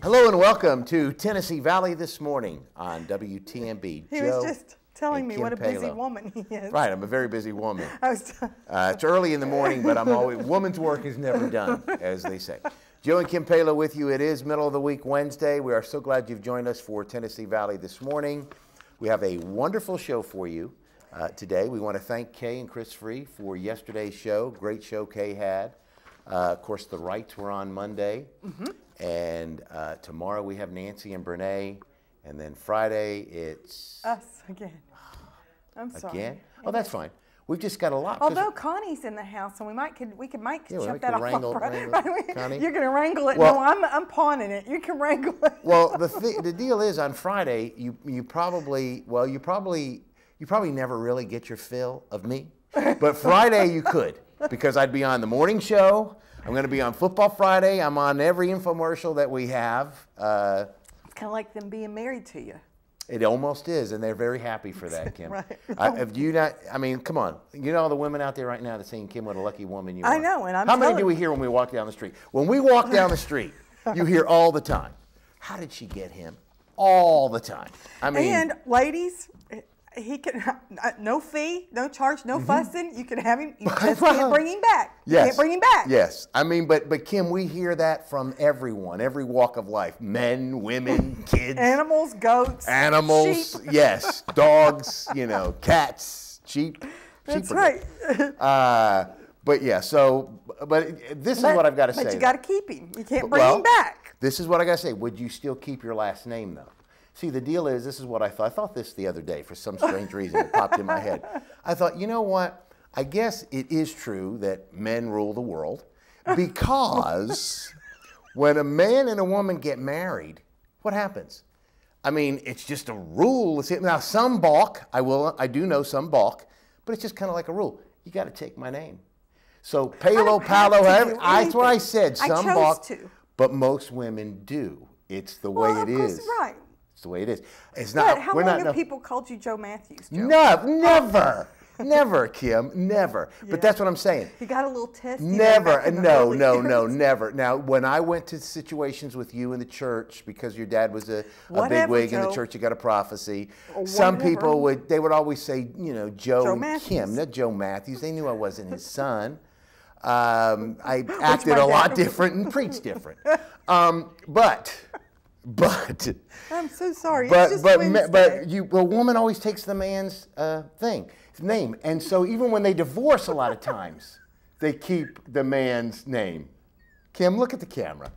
Hello and welcome to Tennessee Valley this morning on WTMB. He was just telling me what a busy woman he is. Right, I'm a very busy woman. It's early in the morning, but I'm always, woman's work is never done, as they say. Joe and Kim Palo with you. It is middle of the week Wednesday. We are so glad you've joined us for Tennessee Valley this morning. We have a wonderful show for you today. We want to thank Kay and Chris Free for yesterday's show. Great show Kay had. Of course, the Wrights were on Monday. And tomorrow we have Nancy and Brene. And then Friday it's... us again. I'm sorry. Again? Oh, that's fine. We've just got a lot. Although Connie's in the house, and we might shut that off. Connie. You're going to wrangle it. Well, no, I'm pawning it. You can wrangle it. Well, the deal is on Friday, you probably never really get your fill of me. But Friday you could, because I'd be on the morning show. I'm going to be on Football Friday. I'm on every infomercial that we have. It's kind of like them being married to you. It almost is, and they're very happy for that, Kim. Right. If you not, I mean, come on. You know all the women out there right now that saying, Kim, what a lucky woman you are. I know, and How many do we hear when we walk down the street? When we walk down the street, you hear all the time, how did she get him? All the time. I mean. And ladies, he can, no fee, no charge, no fussing. You can have him, you just can't bring him back. Yes. You can't bring him back. Yes. I mean, but Kim, we hear that from everyone, every walk of life. Men, women, kids. Animals, goats. Animals, sheep. Yes. Dogs, cats, sheep. That's right. But yeah, but this is what I've got to say. But you got to keep him. You can't bring him back. This is what I got to say. Would you still keep your last name, though? See, the deal is, this is what I thought. I thought this the other day for some strange reason. It popped in my head. I thought, you know what? I guess it is true that men rule the world, because when a man and a woman get married, what happens? I mean, it's just a rule. Now, some balk. I do know some balk, but it's just kind of like a rule. You got to take my name. So Palo, that's what I said. Some balk, but most women do. It's the way it is. Right. It's the way it is. It's not. But how long have people called you Joe Matthews, Joe? No, never. Never, Kim, never. Yeah. But that's what I'm saying. You got a little test. Never. No, never. Now, when I went to situations with you in the church, because your dad was a big wig in the church, you got a prophecy. Some people would always say, Joe and Kim, not Joe Matthews. They knew I wasn't his son. I acted a lot different and preached different. But I'm so sorry. But a woman always takes the man's name, and so even when they divorce, a lot of times they keep the man's name. Kim, look at the camera.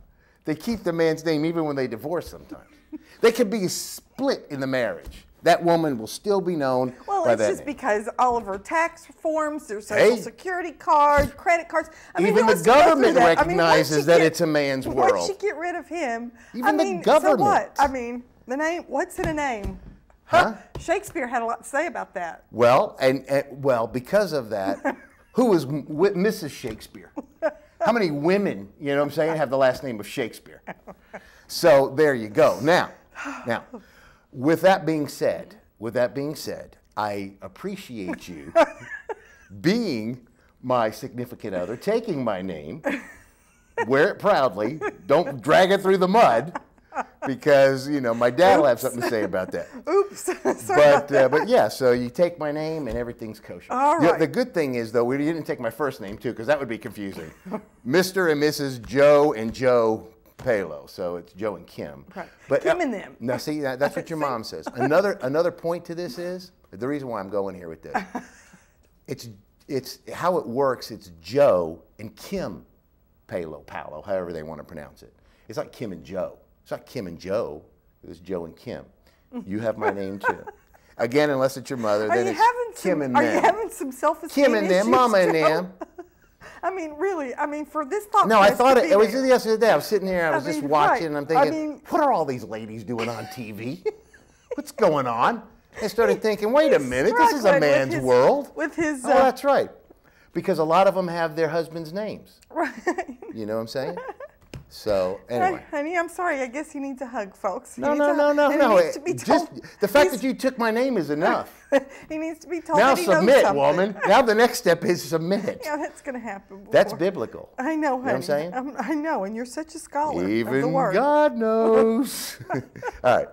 They keep the man's name even when they divorce. Sometimes they could be split in the marriage. That woman will still be known. Well, by it's just because all of her tax forms, their social security cards, credit cards. I mean, even the government recognizes that it's a man's world. Once you get rid of him, even the government. So what? I mean, the name. What's in a name? Huh? Shakespeare had a lot to say about that. Well, because of that, who was Mrs. Shakespeare? How many women, have the last name of Shakespeare? So there you go. Now. With that being said, I appreciate you being my significant other, taking my name, wear it proudly, don't drag it through the mud, because, my dad will have something to say about that. Oops. But yeah, so you take my name and everything's kosher. All right. The good thing is, though, we didn't take my first name, too, because that would be confusing. Mr. and Mrs. Joe and Joe Palo, so it's Joe and Kim. Right. But Kim and them. Now, see, that's what your mom says. Another point to this is the reason why I'm going here with this. It's how it works. It's Joe and Kim Palo, however they want to pronounce it. It's not Kim and Joe. It's not Kim and Joe. It's Joe and Kim. You have my name too. Again, unless it's your mother, then it's Kim and them. Are you having some self-esteem Kim and them, Mama and them. I mean, really, for this thought. No, I thought it was yesterday. I was sitting here, I was just watching, and I'm thinking, what are all these ladies doing on TV? What's going on? I started thinking, wait a minute, this is a man's world. With his. Oh, that's right. Because a lot of them have their husband's names. Right. You know what I'm saying? So anyway. Honey, I'm sorry. I guess he needs a hug, folks. No. He needs to be told. Just the fact that you took my name is enough. He needs to be told Now that he knows submit, something. woman. Now the next step is submit. Yeah, that's going to happen. Before. That's biblical. I know, honey. You know what I'm saying? I know, and you're such a scholar of the Even word. God knows. All right.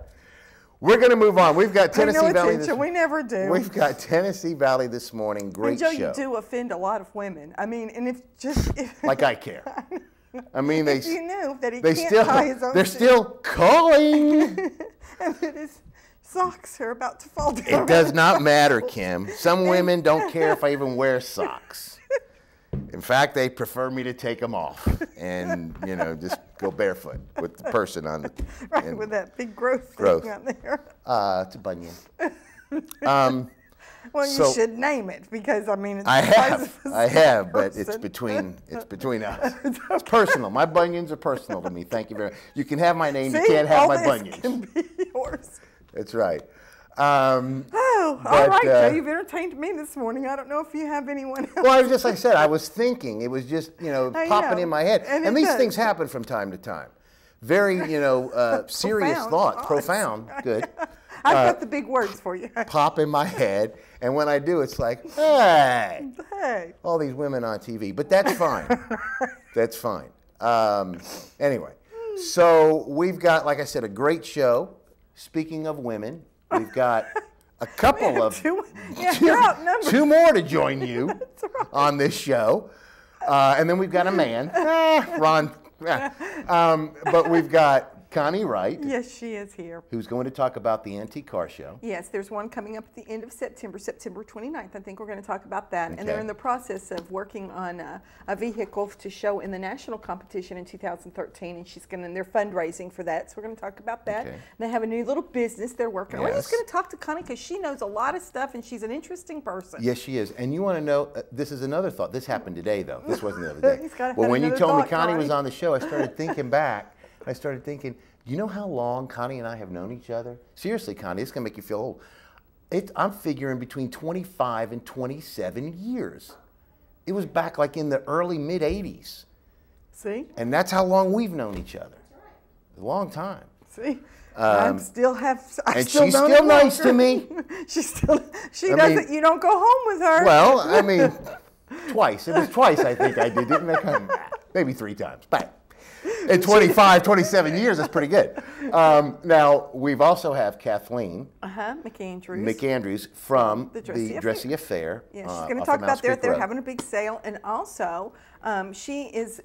We're going to move on. We've got Tennessee no Valley. attention. We never do. We've got Tennessee Valley this morning. Great and Joe, show. you do offend a lot of women. I mean, and if Like I care. I mean, if you knew that he they can't still, tie his own they're shoes, still calling. and that his socks are about to fall down. It does not matter, Kim. Some women don't care if I even wear socks. In fact, they prefer me to take them off and, just go barefoot with the person on the... Right, with that big growth thing on there. It's a bunion. Well, you should name it because, I mean, it's I have, but person. it's between us. It's personal. My bunions are personal to me. Thank you very much. You can have my name. See, you can't have all my this bunions. Can be yours. That's right. All right, Joe, you've entertained me this morning. I don't know if you have anyone else. Well, just like I said, I was thinking. It was just, popping in my head. And these things happen from time to time. Very, serious thoughts. Profound. Good. I've got the big words for you. Pop in my head. And when I do, it's like, hey. Hey. All these women on TV. But that's fine. That's fine. Anyway, so we've got, like I said, a great show. Speaking of women, we've got a couple of two more to join you on this show. And then we've got a man, Ron. But we've got Connie Wright. Yes, she is here. Who's going to talk about the Antique Car Show. Yes, there's one coming up at the end of September, September 29th. I think we're going to talk about that. Okay. And they're in the process of working on a vehicle to show in the national competition in 2013. And they're fundraising for that. So we're going to talk about that. Okay. They have a new little business they're working on. We're just going to talk to Connie because she knows a lot of stuff and she's an interesting person. Yes, she is. And you want to know, this is another thought. This happened today, though. This wasn't the other day. Well, when you told me Connie was on the show, I started thinking back. I started thinking, you know how long Connie and I have known each other? Seriously, Connie, it's going to make you feel old. I'm figuring between 25 and 27 years. It was back like in the early, mid-'80s. See? And that's how long we've known each other. A long time. See? And she's still nice to me. You don't go home with her. Well, I mean, twice. It was twice I think I did, didn't I? Maybe 3 times. Bang. In 25, 27 years, that's pretty good. Now, we've also have Kathleen McAndrews from the Dressy Affair. Yeah, she's going to talk about they're having a big sale, and also she has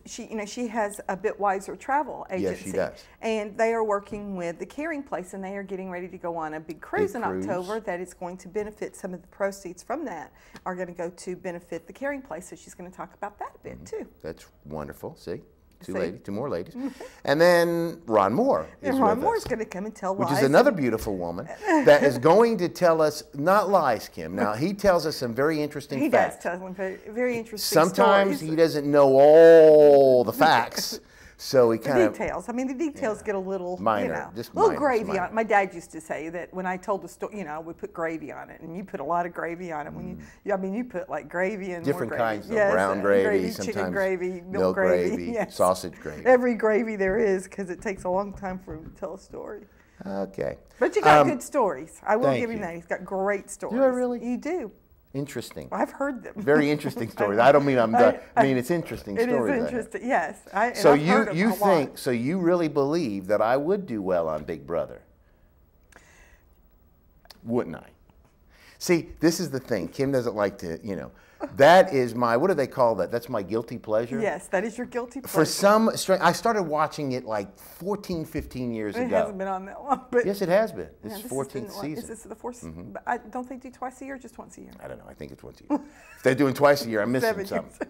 a Bitwiser travel agency. Yes, she does. And they are working with the Caring Place, and they are getting ready to go on a big cruise in October that is going to benefit. Some of the proceeds from that are going to go to benefit the Caring Place. So she's going to talk about that a bit too. That's wonderful. See. Two more ladies. And then Ron Moore is Ron Moore is going to come and tell lies. Which is another beautiful woman that is going to tell us, not lies, Kim. Now, he tells us some very interesting facts. He does tell them very interesting Sometimes stories. he doesn't know all the facts. So he kind of... details. I mean, the details get a little, minor, a little gravy on it. My dad used to say that when I told the story, we put gravy on it, and you put a lot of gravy on it. You put like gravy and different more kinds gravy. of brown gravy, sometimes chicken gravy, milk gravy, sausage gravy. Every gravy there is, because it takes a long time for him to tell a story. Okay. But you got good stories. I will give him that. He's got great stories. Do I really? You do. Interesting. I've heard them. Very interesting stories. I don't mean I'm done. I mean, it's interesting stories. It is interesting, yes. So so you really believe that I would do well on Big Brother? Wouldn't I? See, this is the thing. Kim doesn't like to, that is my, what do they call that? That's my guilty pleasure? Yes, that is your guilty pleasure. For some strange, I started watching it like 14, 15 years ago. It hasn't been on that long. But yes, it has been. This is 14th season. Is this the 4th? But I don't think they do twice a year or just once a year? I don't know. I think it's once a year. If they're doing twice a year, I'm missing something.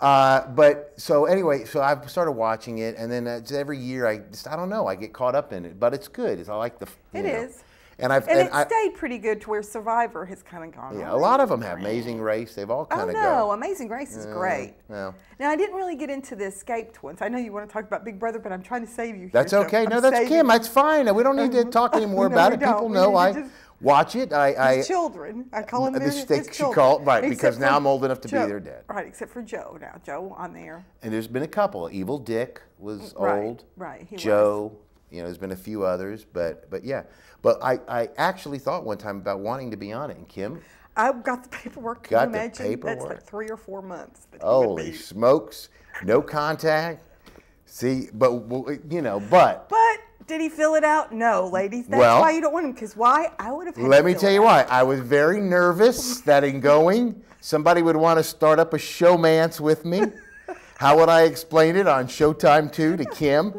But so anyway, so I've started watching it, and then every year I don't know, I get caught up in it. But it's good. I like the. It is. And it stayed pretty good to where Survivor has kind of gone. Yeah, a lot of them have. Amazing Race, they've all kind of gone. Oh no, Amazing Race is great. No. Now I didn't really get into the escaped ones. I know you want to talk about Big Brother, but I'm trying to save you. That's okay. No, that's Kim. That's fine. We don't need to talk anymore about it. People know I watch it. His children. I call them his children. Right, because now I'm old enough to be their dad. Right, except for Joe now. Joe on there. And there's been a couple. Evil Dick was old. Right. Joe. You know, there's been a few others, but yeah. But I actually thought one time about wanting to be on it, and Kim. I got the paperwork. Can you imagine? That's like 3 or 4 months. Holy smokes! No contact. See, but you know, but. But did he fill it out? No, ladies. That's why you don't want him. Because why? I would have. Let me tell you why. I was very nervous that in going, somebody would want to start up a showmance with me. How would I explain it on Showtime 2 to Kim?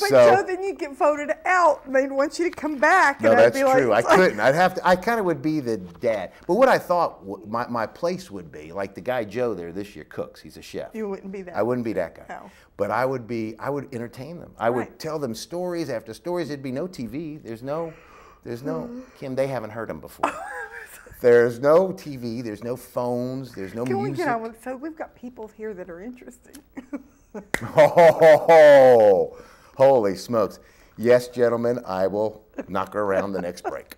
But so then you get voted out, and they'd want you to come back. No, that's true. I couldn't. I'd have to. I kind of would be the dad. But what I thought my place would be, like the guy Joe there this year cooks. He's a chef. You wouldn't be that. I wouldn't be that guy. No. But I would entertain them. I would tell them stories after stories. There'd be no TV. There's no, Kim, they haven't heard them before. There's no TV. There's no phones. There's no music. Can we get on with it? So we've got people here that are interesting. Oh. Holy smokes. Yes, gentlemen, I will knock her around the next break.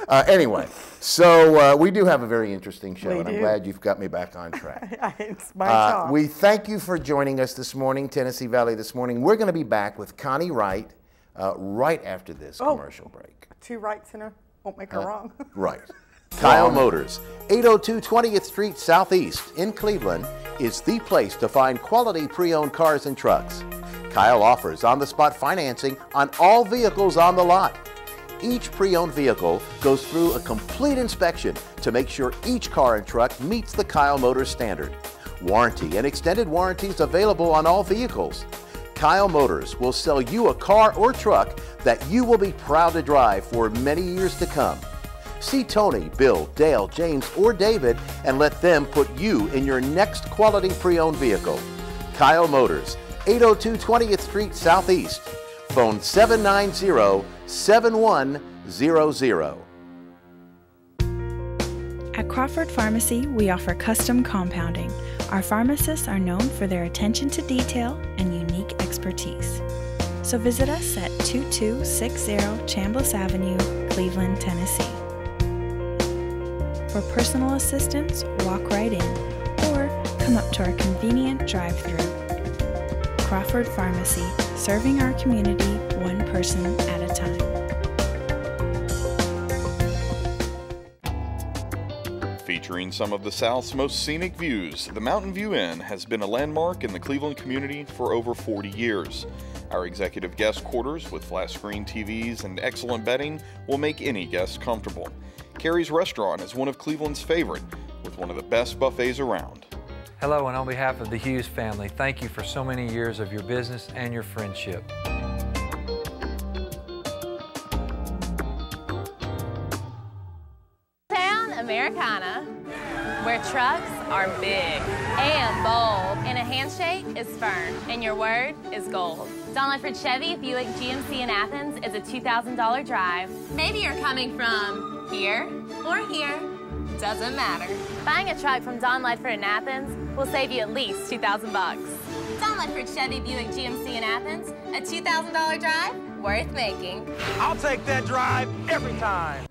Anyway, so we do have a very interesting show, and I'm glad you've got me back on track. It's my job. We thank you for joining us this morning, Tennessee Valley This Morning. We're going to be back with Connie Wright right after this commercial break. 2 rights and won't make her wrong. Right. Kyle Motors, 802 20th Street Southeast in Cleveland, is the place to find quality pre-owned cars and trucks. Kyle offers on-the-spot financing on all vehicles on the lot. Each pre-owned vehicle goes through a complete inspection to make sure each car and truck meets the Kyle Motors standard. Warranty and extended warranties available on all vehicles. Kyle Motors will sell you a car or truck that you will be proud to drive for many years to come. See Tony, Bill, Dale, James, or David and let them put you in your next quality pre-owned vehicle. Kyle Motors, 802 20th Street Southeast. Phone 790-7100. At Crawford Pharmacy, we offer custom compounding. Our pharmacists are known for their attention to detail and unique expertise. So visit us at 2260 Chambliss Avenue, Cleveland, Tennessee. For personal assistance, walk right in or come up to our convenient drive-thru. Crawford Pharmacy, serving our community one person at a time. Featuring some of the South's most scenic views, the Mountain View Inn has been a landmark in the Cleveland community for over 40 years. Our executive guest quarters with flat screen TVs and excellent bedding will make any guest comfortable. Carrie's Restaurant is one of Cleveland's favorite, with one of the best buffets around. Hello, and on behalf of the Hughes family, thank you for so many years of your business and your friendship. Town Americana, where trucks are big and bold, and a handshake is firm, and your word is gold. Don Ledford Chevy Buick GMC in Athens is a $2,000 drive. Maybe you're coming from here or here. Doesn't matter. Buying a truck from Don Ledford in Athens will save you at least $2,000 bucks. Don Ledford Chevy Buick GMC in Athens, a $2,000 drive worth making. I'll take that drive every time.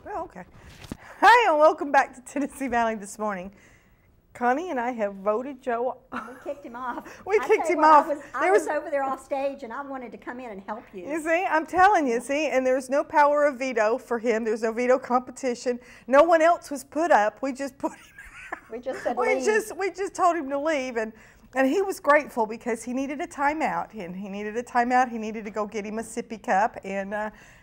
Well, okay. Hi, and welcome back to Tennessee Valley This Morning. Connie and I have voted Joe. We kicked him off. We kicked him off. I was over there off stage, and I wanted to come in and help you. You see, I'm telling you, see, and there's no power of veto for him. There's no veto competition. No one else was put up. We just put him out. We just said leave. We just told him to leave, and he was grateful because he needed a timeout, and he needed a timeout. He needed to go get him a sippy cup, and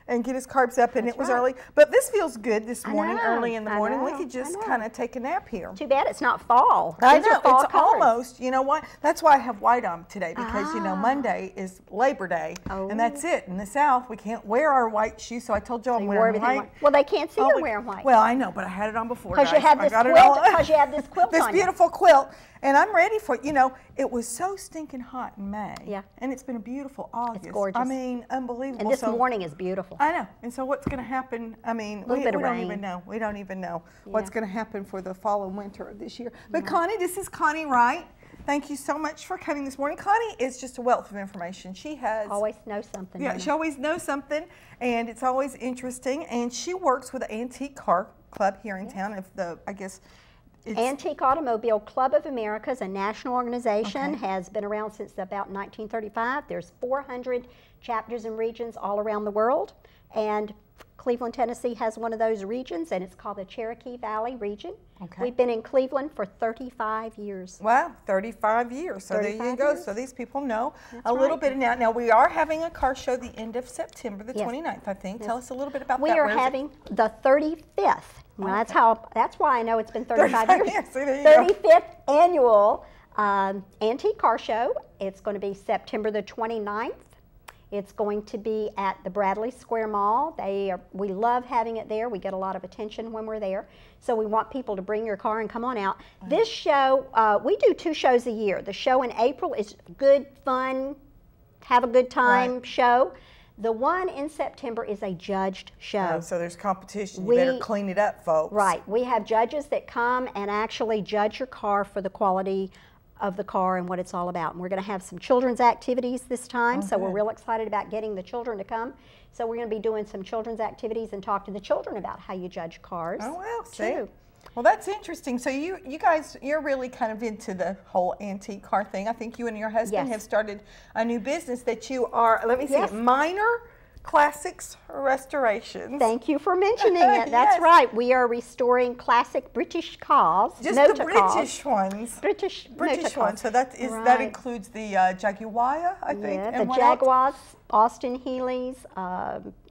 and get his carbs up, and it was early. But this feels good this morning, early in the morning. We could just kind of take a nap here. Too bad it's not fall. I know, it's almost, you know what? That's why I have white on today, because, you know, Monday is Labor Day, and that's it. In the South, we can't wear our white shoes, so I told Joe I'm wearing white. Well, they can't see you wearing white. Well, I know, but I had it on before, Because you had this quilt, because you had this quilt this on beautiful quilt. And I'm ready for it. You know, it was so stinking hot in May. Yeah. And it's been a beautiful August. It's gorgeous. I mean, unbelievable. And this morning is beautiful. I know. And so what's going to happen? I mean, we don't even know. We don't even know what's going to happen for the fall and winter of this year. But Connie, this is Connie Wright. Thank you so much for coming this morning. Connie is just a wealth of information. She has always knows something. Yeah, she always knows something, and it's always interesting. And she works with the Antique Car Club here in town. If I guess. Antique Automobile Club of America is a national organization, has been around since about 1935. There's 400 chapters and regions all around the world, and Cleveland, Tennessee has one of those regions, and it's called the Cherokee Valley region. We've been in Cleveland for 35 years. Wow, 35 years. So there you go. So these people know a little bit now. Now, we are having a car show the end of September, the 29th, I think. Tell us a little bit about that. We are having the 35th. Well, that's why I know it's been 35 years. 35th annual antique car show. It's going to be September the 29th. It's going to be at the Bradley Square Mall. We love having it there. We get a lot of attention when we're there. So we want people to bring your car and come on out. This show, we do 2 shows a year. The show in April is good, fun, have a good time show. The one in September is a judged show. Oh, so there's competition. You better clean it up, folks. Right. We have judges that come and actually judge your car for the quality of the car and what it's all about. And we're going to have some children's activities this time, so we're real excited about getting the children to come. So we're going to be doing some children's activities and talk to the children about how you judge cars. Oh, wow, see? Well, that's interesting. So you guys, you're really kind of into the whole antique car thing. I think you and your husband have started a new business that you are, let me see, Minor Classics Restorations. Thank you for mentioning it. That's right. We are restoring classic British cars. Just the British ones. British ones. So that includes the Jaguar, I think. Yeah, the Jaguars, Austin Healey's,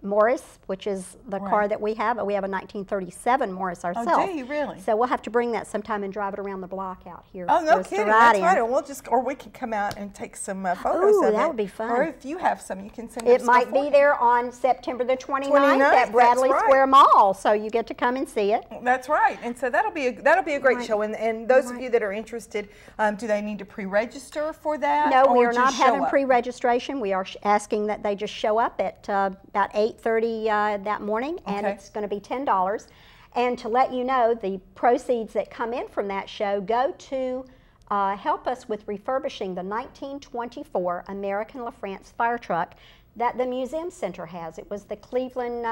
Morris, which is the car that we have. We have a 1937 Morris ourselves. Oh, do you really? So we'll have to bring that sometime and drive it around the block out here. Oh, no kidding. That's right. And or we can come out and take some photos of it. That would be fun. Or if you have some, you can send us. It might be there on September the 29th at Bradley Square Mall. So you get to come and see it. That's right. And so that'll be a great show. And those of you that are interested, do they need to pre-register for that? No, we are not having pre-registration. We are asking that they just show up at about 8:30 that morning, and it's going to be $10. And to let you know, the proceeds that come in from that show go to help us with refurbishing the 1924 American LaFrance fire truck that the Museum Center has. It was the Cleveland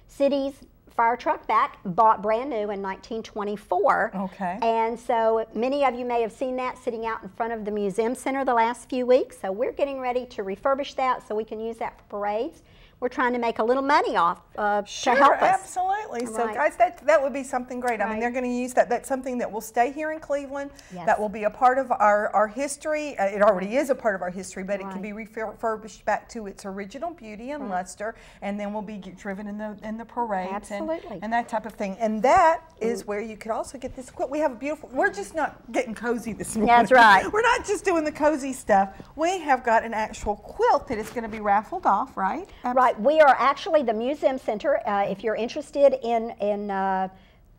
City's fire truck bought brand new in 1924. Okay. And so many of you may have seen that sitting out in front of the Museum Center the last few weeks. So we're getting ready to refurbish that so we can use that for parades. We're trying to make a little money off to help us. Absolutely. So guys, that would be something great. I mean, they're going to use that. That's something that will stay here in Cleveland. That will be a part of our history. It already is a part of our history, but it can be refurbished back to its original beauty and luster, and then will be driven in the parades and that type of thing. And that is where you could also get this quilt. We have a beautiful. We're just not getting cozy this morning. That's right. We're not just doing the cozy stuff. We have got an actual quilt that is going to be raffled off, right? Right. We are actually the Museum Center. If you're interested in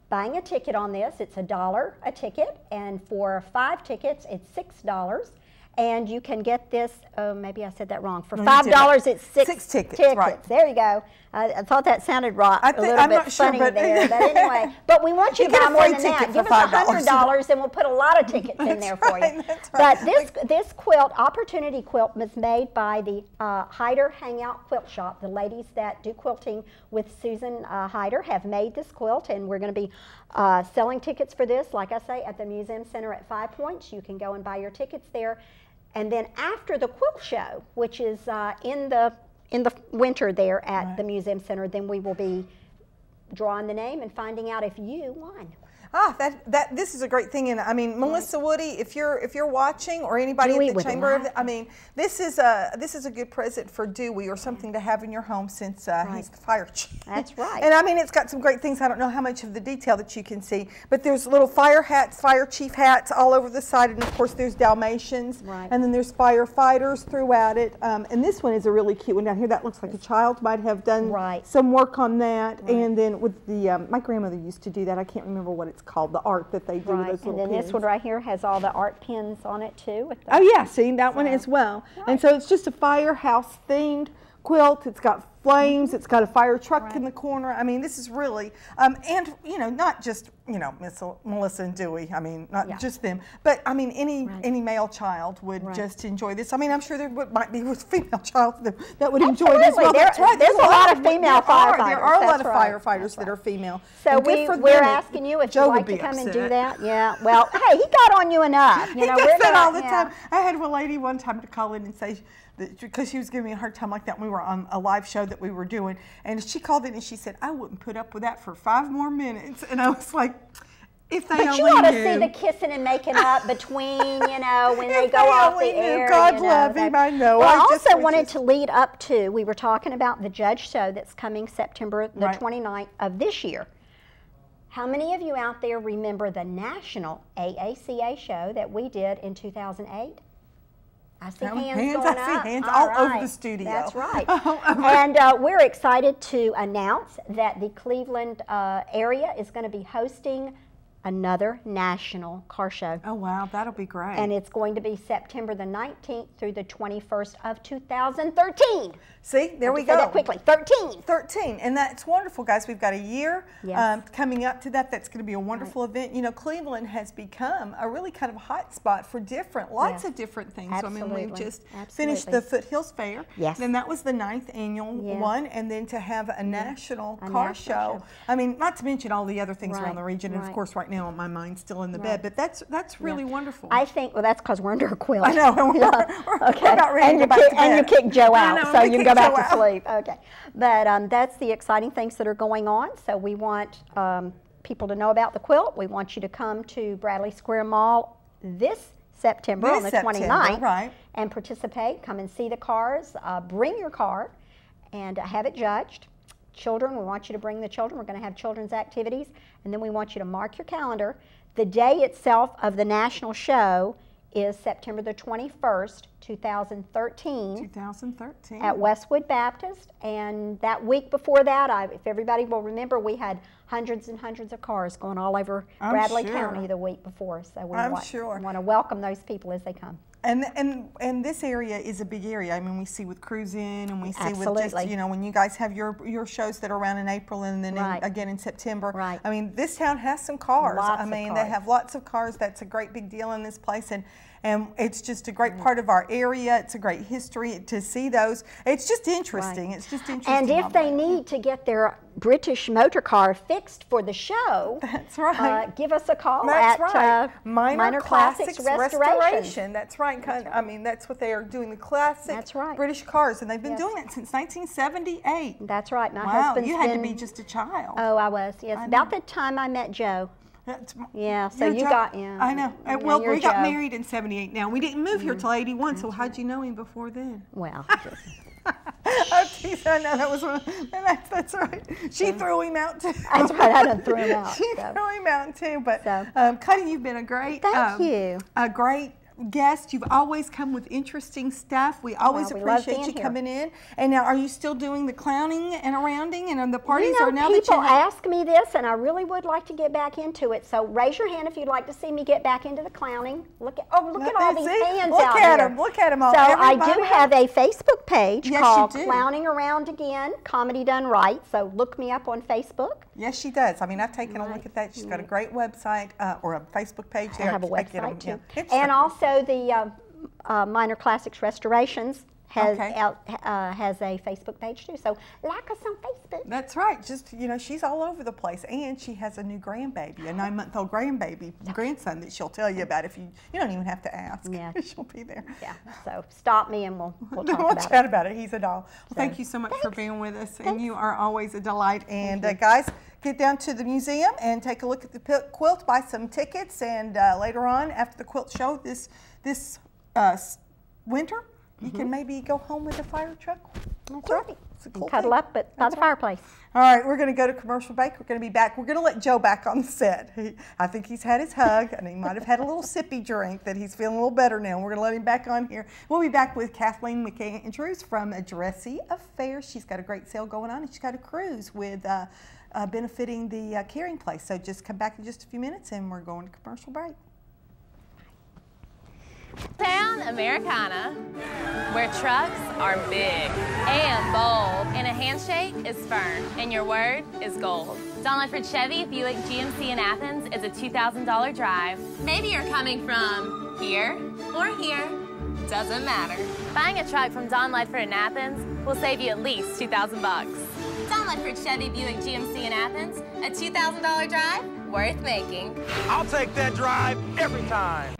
buying a ticket on this, it's $1 a ticket, and for 5 tickets, it's $6. And you can get this, maybe I said that wrong. For $5, it's 6 tickets. Right. There you go. I thought that sounded right. I'm not sure, funny there. But anyway, but we want you to buy more than that. Give us $100 and we'll put a lot of tickets in there for you. But this quilt, Opportunity Quilt, was made by the Hyder Hangout Quilt Shop. The ladies that do quilting with Susan Hyder have made this quilt, and we're going to be selling tickets for this, like I say, at the Museum Center at 5 Points. You can go and buy your tickets there. And then after the quilt show, which is in the winter there at the Museum Center, then we will be drawing the name and finding out if you won. This is a great thing, and I mean, Melissa Woody, if you're watching, or anybody at the chamber, I mean, this is a good present for Dewey, or something to have in your home, since he's the fire chief. That's right. And I mean, it's got some great things. I don't know how much of the detail that you can see, but there's little fire hats, fire chief hats all over the side, and of course there's Dalmatians, and then there's firefighters throughout it. And this one is a really cute one down here. That looks like a child might have done some work on that. And then with the my grandmother used to do that. I can't remember what it's called, the art that they do with those little pins. And then this one right here has all the art pins on it too. With oh yeah, see that one as well. And so it's just a firehouse themed quilt. It's got flames. It's got a fire truck in the corner. I mean, this is really, and you know, not just Miss Melissa and Dewey. I mean, not just them, but I mean, any male child would just enjoy this. I mean, I'm sure there might be a female child that would enjoy this. Well, there's a lot of female firefighters. There are a lot of firefighters that are female. So we're asking you if you'd like to come and do that. Yeah. Well, hey, he got on you enough. You know, he does that all the time. I had a lady one time to call in and say, because she was giving me a hard time like that when we were on a live show that we were doing, and she called in and she said, I wouldn't put up with that for 5 more minutes. And I was like, if they only knew. But you ought to see the kissing and making up between, when they go off the air. God love him, I know. Well, I also wanted to lead up to, we were talking about the Judge Show that's coming September the 29th of this year. How many of you out there remember the national AACA show that we did in 2008? I see hands going up. I see hands all over the studio. That's right. And we're excited to announce that the Cleveland area is going to be hosting another national car show. Oh, wow. That'll be great. And it's going to be September the 19th through the 21st of 2013. See, there we go. Say that quickly. 13. 13. And that's wonderful, guys. We've got a year coming up to that. That's going to be a wonderful event. You know, Cleveland has become a really kind of a hot spot for lots of different things. Absolutely. So, I mean, we've just finished the Foothills Fair. Yes. Then that was the 9th annual one. And then to have a national car show. I mean, not to mention all the other things around the region. And, of course, right now my mind's still in the bed. But that's really wonderful. I think, well, that's because we're under a quilt. I know. We're about ready to go back to bed. And you kick Joe out, so you can go back to sleep. Okay. But that's the exciting things that are going on. So we want people to know about the quilt. We want you to come to Bradley Square Mall this September on the 29th and participate. Come and see the cars. Bring your car and have it judged. Children, we want you to bring the children. We're going to have children's activities. And then we want you to mark your calendar. The day itself of the national show is September the 21st, 2013. 2013. At Westwood Baptist. And that week before that, if everybody will remember, we had hundreds and hundreds of cars going all over Bradley County the week before. So we want to welcome those people as they come. And this area is a big area. I mean, we see with Cruise In, and we see with just, when you guys have your shows that are around in April and then again in September. Right. I mean, this town has some cars. Lots I mean, of cars. they have lots of cars. That's a great big deal in this place. And it's just a great part of our area. It's a great history to see those. It's just interesting. It's just interesting. And if they need to get their British motor car fixed for the show, that's right. Give us a call at Minor Classics Restoration. That's right. I mean, that's what they are doing, the classic British cars, and they've been doing it since 1978. That's right. My husband's you had to be just a child. Oh, I was. Yes, about the time I met Joe. Yeah, so you got, I know. Well, we got married in 78 now. We didn't move here till 81, so how'd you know him before then? Well, oh, geez, I know, that was one. That's right. She threw him out too. That's right, I done threw him out. She threw him out too, but Cuddy, you've been a great, thank you. A great guest. You've always come with interesting stuff. We always appreciate you coming in. And now, are you still doing the clowning and arounding and the parties? You know, people ask me this, and I really would like to get back into it. So raise your hand if you'd like to see me get back into the clowning. Look at all these hands out here. Look at them all. So I do have a Facebook page called Clowning Around Again, Comedy Done Right. So look me up on Facebook. Yes, she does. I mean, I've taken a look at that. She's got a great website or a Facebook page there. I have a website too. And also the Minor Classics Restorations has a Facebook page too. So like us on Facebook. That's right. Just, she's all over the place. And she has a new grandbaby, a 9-month-old grandson that she'll tell you about if you don't even have to ask. Yeah. She'll be there. Yeah. So stop me and we'll talk about it. We'll chat about it. He's a doll. Well, thank you so much for being with us. And you are always a delight. And guys, get down to the museum and take a look at the quilt, buy some tickets, and later on, after the quilt show this winter, you can maybe go home with a fire truck. That's right. Cool cuddle up by the fireplace. All right, we're going to go to commercial break. We're going to be back. We're going to let Joe back on the set. I think he's had his hug, and he might have had a little sippy drink that he's feeling a little better now. We're going to let him back on here. We'll be back with Kathleen McAndrews from A Dressy Affair. She's got a great sale going on, and she's got a cruise with benefiting the Caring Place. So just come back in just a few minutes, and we're going to commercial break. Town Americana, where trucks are big and bold, and a handshake is firm, and your word is gold. Don Ledford Chevy Buick GMC in Athens is a $2,000 drive. Maybe you're coming from here or here, doesn't matter. Buying a truck from Don Ledford in Athens will save you at least $2,000 bucks. Don Ledford Chevy Buick GMC in Athens, a $2,000 drive worth making. I'll take that drive every time.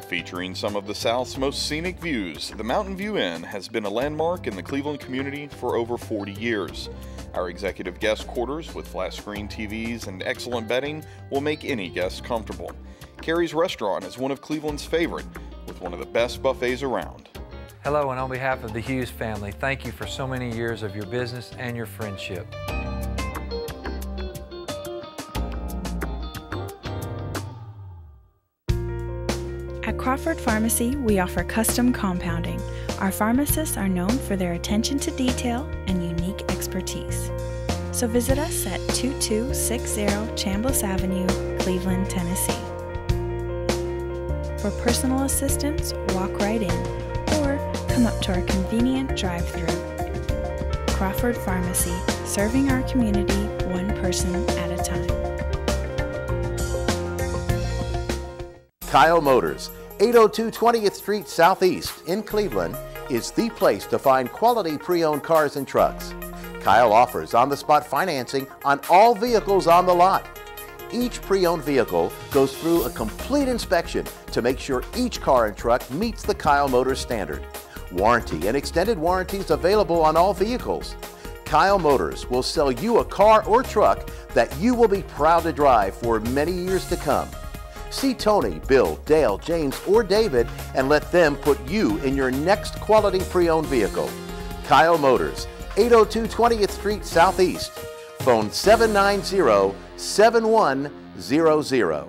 Featuring some of the South's most scenic views, the Mountain View Inn has been a landmark in the Cleveland community for over 40 years. Our executive guest quarters with flat screen TVs and excellent bedding will make any guest comfortable. Carrie's Restaurant is one of Cleveland's favorite, with one of the best buffets around. Hello, and on behalf of the Hughes family, thank you for so many years of your business and your friendship. At Crawford Pharmacy, we offer custom compounding. Our pharmacists are known for their attention to detail and unique expertise. So visit us at 2260 Chambliss Avenue, Cleveland, Tennessee. For personal assistance, walk right in or come up to our convenient drive-thru. Crawford Pharmacy, serving our community one person at a time. Kyle Motors, 802 20th Street Southeast in Cleveland, is the place to find quality pre-owned cars and trucks. Kyle offers on-the-spot financing on all vehicles on the lot. Each pre-owned vehicle goes through a complete inspection to make sure each car and truck meets the Kyle Motors standard. Warranty and extended warranties available on all vehicles. Kyle Motors will sell you a car or truck that you will be proud to drive for many years to come. See Tony, Bill, Dale, James, or David and let them put you in your next quality pre-owned vehicle. Kyle Motors, 802 20th Street Southeast. Phone 790-7100.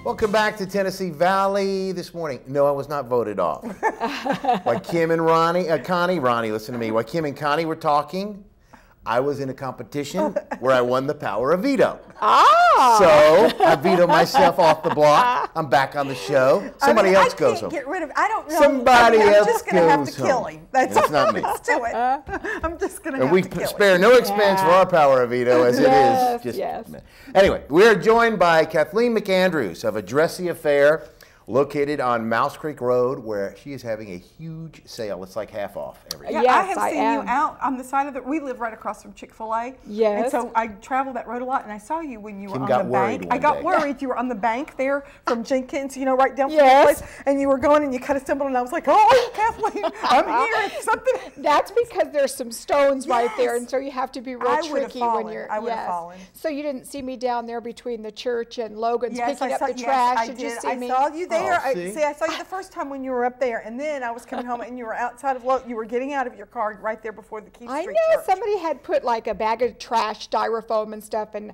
Welcome back to Tennessee Valley this morning. No, I was not voted off. While Kim and Ronnie, listen to me. While Kim and Connie were talking, I was in a competition where I won the power of veto. Ah! So I vetoed myself off the block. I'm back on the show. Somebody else goes home. I can't get rid of. I don't know. Somebody else I'm just going to have to kill him. That's not me. Let's do it. I'm just going to have to kill him. And we spare no expense for our power of veto, as it is. Just, Anyway, we are joined by Kathleen McAndrews of A Dressy Affair, located on Mouse Creek Road, where she is having a huge sale. It's like half off everything. Yeah, yes, I have seen you out on the side of the. We live right across from Chick-fil-A. Yes. And so I travel that road a lot, and I saw you when you were Kim on got the worried bank. one I got day. worried. You were on the bank there from Jenkins, you know, right down from the place, and you were going, and you kind of stumbled, and I was like, "Oh, Kathleen, I'm here." It's something. That's because there's some stones right there, and so you have to be real tricky when you're. I would have fallen. So you didn't see me down there between the church and Logan's picking up the yes, trash. I Did did. you see me? I saw you there. Oh, I saw you the first time when you were up there, and then I was coming home, and you were outside of you were getting out of your car right there before the Keith Street I know Church. somebody had put like a bag of trash, styrofoam and stuff, and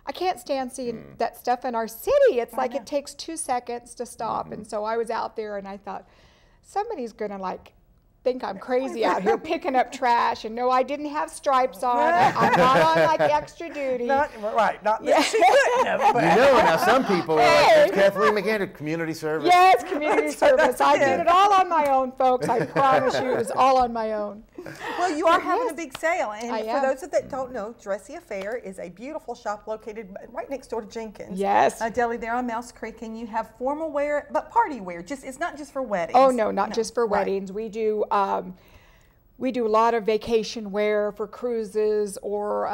I can't stand seeing that stuff in our city. It's like it takes 2 seconds to stop, and so I was out there, and I thought somebody's gonna like think I'm crazy out here picking up trash, and no, I didn't have stripes on. I'm not on like extra duty. Not that she couldn't have, but. You know, now some people are like, "That's Kathleen McAndrews, community service." Yes, community service. I did it all on my own, folks. I promise you, it was all on my own. Well, you are having a big sale, and I for am. those that don't know, Dressy Affair is a beautiful shop located right next door to Jenkins. Yes. A deli there on Mouse Creek, and you have formal wear, but party wear. It's not just for weddings. Oh no, not just for weddings. We do a lot of vacation wear for cruises or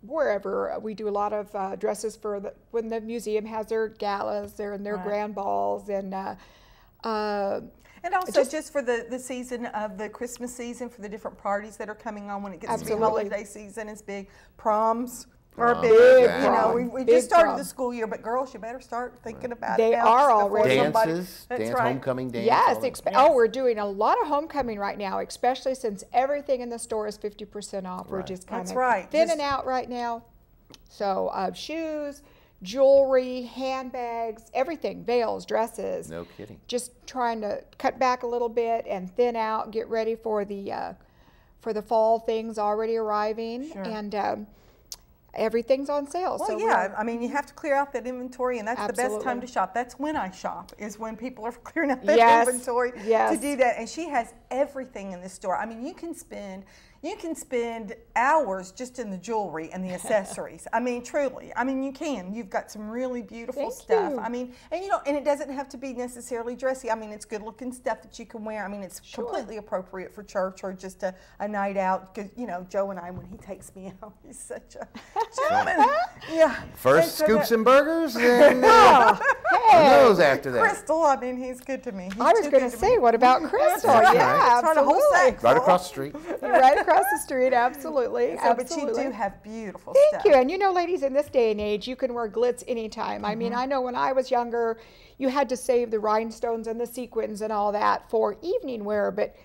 wherever. We do a lot of dresses for when the museum has their galas and their grand balls, and also just for the season of the Christmas season, for the different parties that are coming on when it gets to be holiday season. It's big. Proms are big. You know, we just started the school year, but girls, you better start thinking about it. They are already. Dances, homecoming dance. Yes, we're doing a lot of homecoming right now, especially since everything in the store is 50% off. We're just kind of thinning out right now. So shoes, jewelry, handbags, everything, veils, dresses. No kidding. Just trying to cut back a little bit and thin out, get ready for the fall things already arriving. Sure. And everything's on sale. Well, so I mean, you have to clear out that inventory, and that's the best time to shop. That's when I shop, is when people are clearing out that inventory to do that. And she has everything in the store. I mean, you can spend hours just in the jewelry and the accessories. I mean, truly. I mean, you can. You've got some really beautiful stuff. I mean, and and it doesn't have to be necessarily dressy. I mean, it's good-looking stuff that you can wear. I mean, it's completely appropriate for church or just a night out. Because Joe and I, when he takes me out, he's such a gentleman. First scoops and burgers, and those after that. Crystal, I mean, he's good to me. I was going to say, what about Crystal? Absolutely. Right across the street. Right across the street, absolutely. But you do have beautiful stuff. Thank you. And ladies, in this day and age, you can wear glitz anytime. I mean, I know when I was younger, you had to save the rhinestones and the sequins and all that for evening wear, but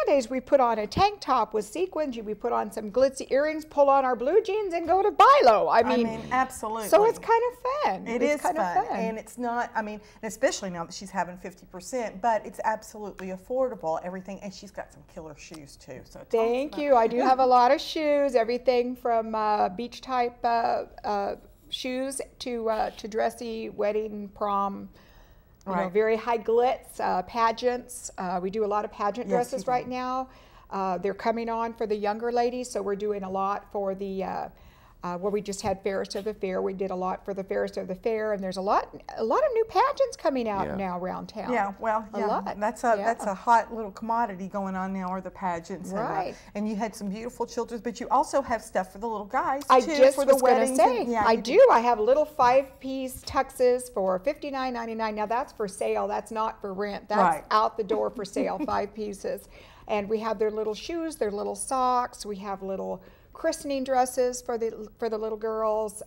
nowadays we put on a tank top with sequins, we put on some glitzy earrings, pull on our blue jeans, and go to Bilo. I mean, absolutely. So it's kind of fun. It is kind of fun. And it's not, I mean, especially now that she's having 50%, but it's absolutely affordable, everything. And she's got some killer shoes too. So thank you. I do have a lot of shoes, everything from beach type shoes to dressy wedding, prom. Very high glitz, pageants. We do a lot of pageant dresses right now. They're coming on for the younger ladies, so we're doing a lot for the, where we just had Fairest of the Fair. We did a lot for the Fairest of the Fair, and there's a lot of new pageants coming out now around town. Yeah, well, a lot. That's a hot little commodity going on now, are the pageants. Right. And you had some beautiful children's, but you also have stuff for the little guys, I too, just for was the weddings. Say, I do. I have little 5-piece tuxes for $59.99. Now, that's for sale. That's not for rent. That's out the door for sale, 5 pieces. And we have their little shoes, their little socks. We have little christening dresses for the little girls,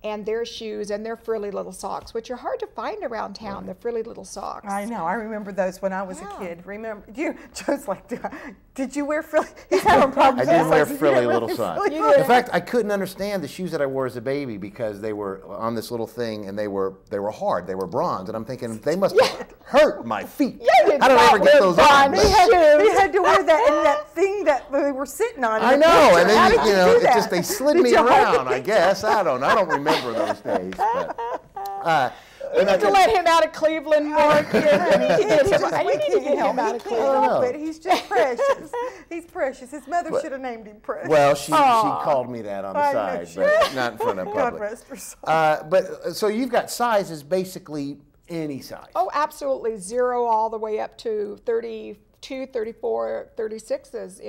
and their shoes and their frilly little socks, which are hard to find around town, the frilly little socks. I know. I remember those when I was a kid. Remember, Joe's like, did you wear frilly? He's having problems. I did wear frilly little socks. In fact, I couldn't understand the shoes that I wore as a baby because they were on this little thing and they were hard. They were bronze, and I'm thinking they must have hurt my feet. I don't ever get those on. They had to wear that and that thing that they were sitting on. I know, and then they slid me around. I guess I don't remember those days. But, you need to let him out of Cleveland more, kid. You need to get him out of Cleveland. But he's just precious. He's precious. His mother should have named him Precious. Well, she called me that on the side, but not in front of public. God rest her soul. But so you've got sizes basically any size. Oh, absolutely. 0 all the way up to 32, 34, 36s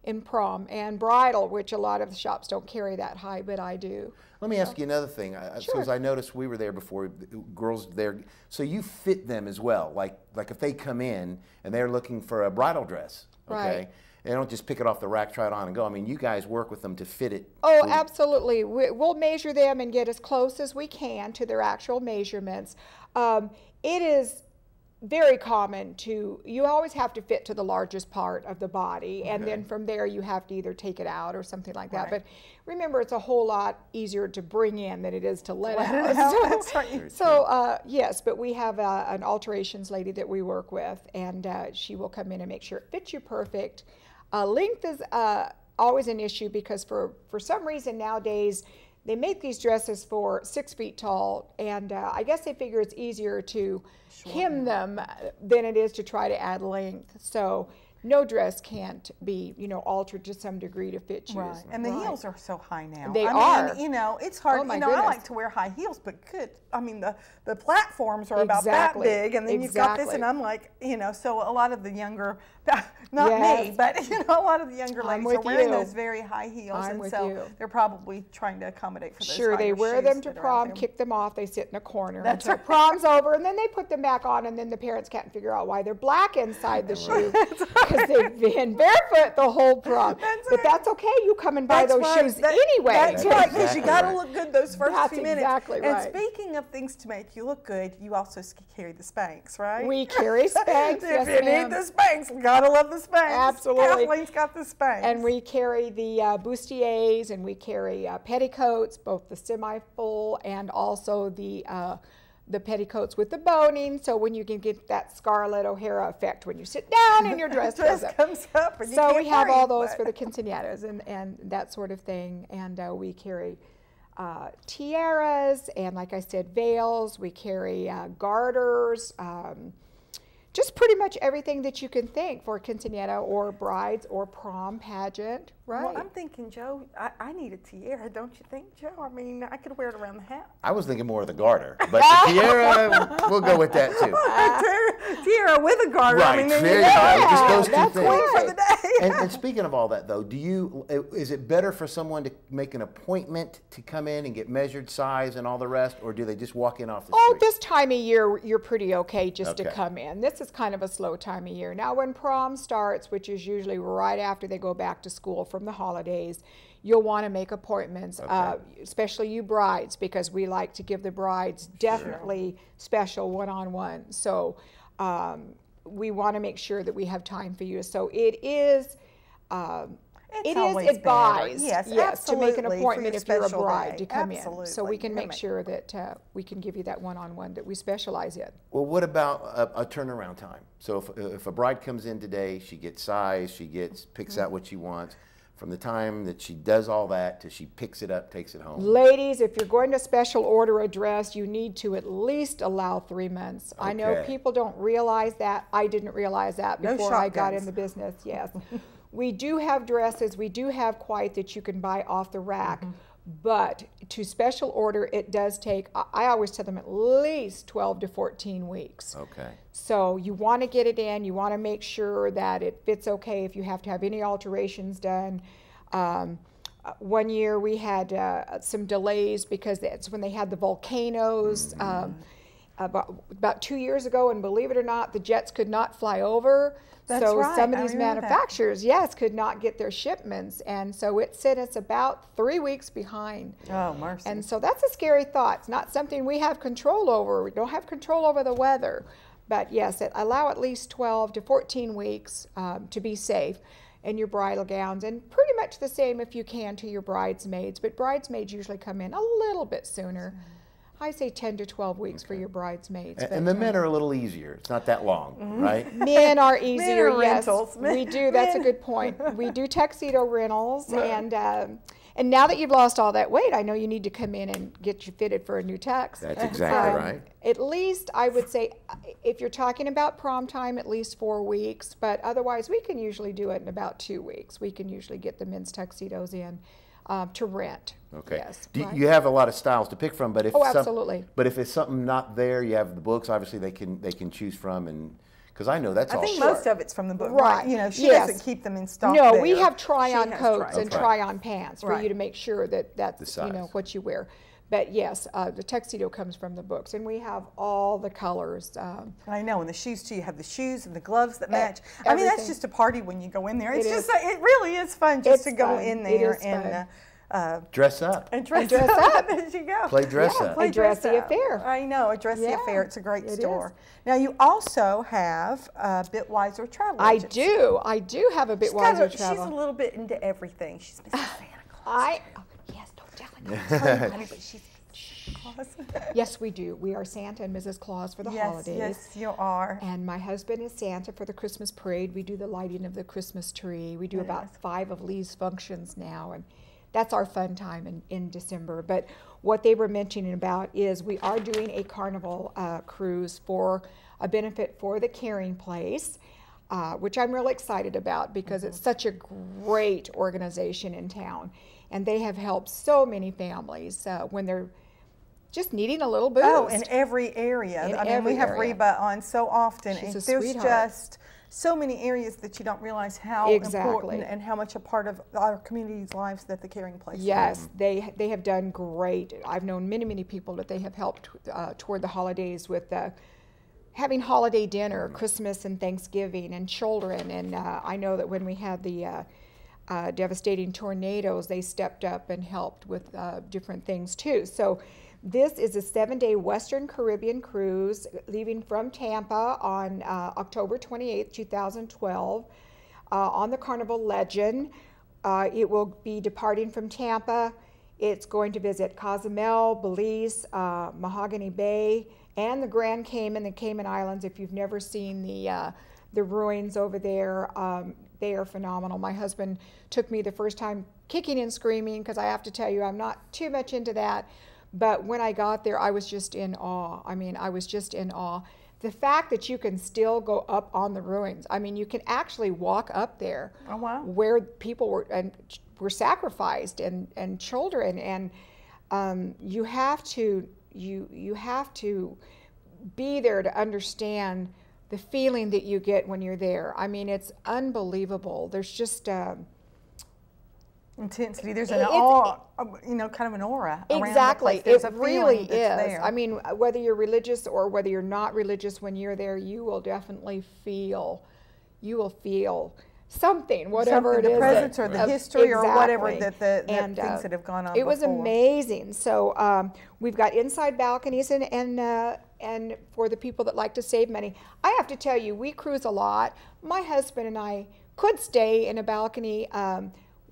in prom and bridal, which a lot of the shops don't carry that high, but I do. Let me ask you another thing. Because I noticed we were there before, girls there. So you fit them as well. Like if they come in and they're looking for a bridal dress, okay? Right. They don't just pick it off the rack, try it on, and go. I mean, you guys work with them to fit it. Oh, absolutely. We'll measure them and get as close as we can to their actual measurements. It is very common you always have to fit to the largest part of the body, and then from there you have to either take it out or something like that. But remember, it's a whole lot easier to bring in than it is to let out. So yes, but we have an alterations lady that we work with, and she will come in and make sure it fits you perfect. Length is always an issue because for some reason nowadays they make these dresses for 6 feet tall, and I guess they figure it's easier to hem them than it is to try to add length. So no dress can't be, you know, altered to some degree to fit you. Right. And the heels are so high now. They I are. mean, you know, it's hard. Oh, my you know, I goodness. like to wear high heels, but I mean, the platforms are about that big, and then you've got this, and I'm like, you know, so a lot of the younger, not me, but you know, a lot of the younger ladies are wearing those very high heels, and so they're probably trying to accommodate for those. Sure, they wear them to prom, kick them off, they sit in a corner until prom's over, and then they put them back on, and then the parents can't figure out why they're black inside the shoe because they've been barefoot the whole prom. But that's okay. You come and buy those shoes anyway. That's right, because you got to look good those first few minutes. That's exactly right. And speaking of things to make you look good, you also carry the Spanx, right? We carry Spanx. If you need the Spanx, gotta love the Spanx. Absolutely. Kathleen's got the Spanx. And we carry the bustiers, and we carry petticoats, both the semi-full and also the petticoats with the boning, so when you can get that Scarlett O'Hara effect when you sit down and your dress comes up. And so we have all those for the quinceañeras and that sort of thing, and we carry tiaras, and like I said, veils. We carry garters, just pretty much everything that you can think for a quinceañera or brides or prom pageant, right? Well, I'm thinking, Joe, I need a tiara, don't you think, Joe? I mean, I could wear it around the house. I was thinking more of the garter, but the tiara, we'll go with that too. Tiara with a garter. Right, I mean, there you go. Just those two things. For the day. And speaking of all that, though, is it better for someone to make an appointment to come in and get measured size and all the rest, or do they just walk in off the street? Oh, this time of year, you're pretty okay just to come in. This is kind of a slow time of year. Now, when prom starts, which is usually right after they go back to school from the holidays, you'll want to make appointments, especially you brides, because we like to give the brides definitely special one-on-one. So we want to make sure that we have time for you. So it is advised, yes, to make an appointment if you're a bride to come in. So we can make sure that we can give you that one-on-one that we specialize in. Well, what about a turnaround time? So if a bride comes in today, she gets size, picks out what she wants. From the time that she does all that to she picks it up, takes it home. Ladies, if you're going to special order a dress, you need to at least allow 3 months. I know people don't realize that. I didn't realize that before I got in the business, yes. We do have dresses, we do have quiet that you can buy off the rack, but to special order, it does take, I always tell them, at least 12 to 14 weeks. Okay. So you want to get it in, you want to make sure that it fits okay if you have to have any alterations done. One year we had some delays because that's when they had the volcanoes. About 2 years ago, and believe it or not, the jets could not fly over. So some of these manufacturers, could not get their shipments, and so it set us about 3 weeks behind. Oh, mercy. And so that's a scary thought. It's not something we have control over. We don't have control over the weather. But yes, allow at least 12 to 14 weeks to be safe in your bridal gowns, and pretty much the same if you can to your bridesmaids. But bridesmaids usually come in a little bit sooner. I say 10 to 12 weeks for your bridesmaids. And the men are a little easier. It's not that long, right? Men are easier, men are yes. rentals. We do. That's a good point. We do tuxedo rentals, and now that you've lost all that weight, I know you need to come in and get you fitted for a new tux. That's exactly right. At least, I would say, if you're talking about prom time, at least 4 weeks, but otherwise we can usually do it in about 2 weeks. We can usually get the men's tuxedos in. To rent. Okay. Yes, you have a lot of styles to pick from, but if absolutely. But if it's something not there, you have the books. Obviously, they can choose from, and because I know that's all. I think most of it's from the book, right? You know, she doesn't keep them in stock. No, there. we have try-on coats and try-on pants for you to make sure that that's what you wear. But yes, the tuxedo comes from the books, and we have all the colors. I know, and the shoes too. You have the shoes and the gloves that match. I mean, that's just a party when you go in there. It's it really is fun just to go in there and dress up. And dress up as you go. Play dress up. Play dressy affair. I know, a dressy affair. It's a great store. Now you also have Bitwiser Travel Agents. I do have a Bitwiser Travel. She's a little bit into everything. She's Mrs. Santa Claus. Honey, but she's Claus. Yes, we do. We are Santa and Mrs. Claus for the holidays. Yes, you are. And my husband is Santa for the Christmas parade. We do the lighting of the Christmas tree. We do about 5 of Lee's functions now, and that's our fun time in December. But what they were mentioning about is we are doing a carnival cruise for a benefit for the Caring Place. which I'm really excited about because it's such a great organization in town. And they have helped so many families when they're just needing a little boost. Oh, in every area. I mean, we have Reba on so often. She's and a there's sweetheart. just so many areas that you don't realize how important and how much a part of our community's lives that the caring place is. Yes, they have done great. I've known many people that they have helped toward the holidays with having holiday dinner, Christmas and Thanksgiving, and children. And I know that when we had the devastating tornadoes, they stepped up and helped with different things too. So this is a 7-day Western Caribbean cruise leaving from Tampa on October 28th, 2012 on the Carnival Legend. It will be departing from Tampa. It's going to visit Cozumel, Belize, Mahogany Bay, and the Grand Cayman, the Cayman Islands. If you've never seen the ruins over there, they are phenomenal. My husband took me the first time kicking and screaming because I have to tell you, I'm not too much into that. But when I got there, I was just in awe. I mean, I was just in awe. The fact that you can still go up on the ruins. I mean, you can actually walk up there. Oh, wow. Where people were sacrificed and children, and you have to be there to understand the feeling that you get when you're there. I mean, it's unbelievable. There's just intensity. There's an awe, kind of an aura around exactly. the place. There's it a really is. There. I mean, whether you're religious or whether you're not religious, when you're there, you will definitely feel. You will feel something, whatever it is. The presence or the history or whatever that the things that have gone on. It was amazing. So we've got inside balconies and for the people that like to save money. I have to tell you, we cruise a lot. My husband and I could stay in a balcony.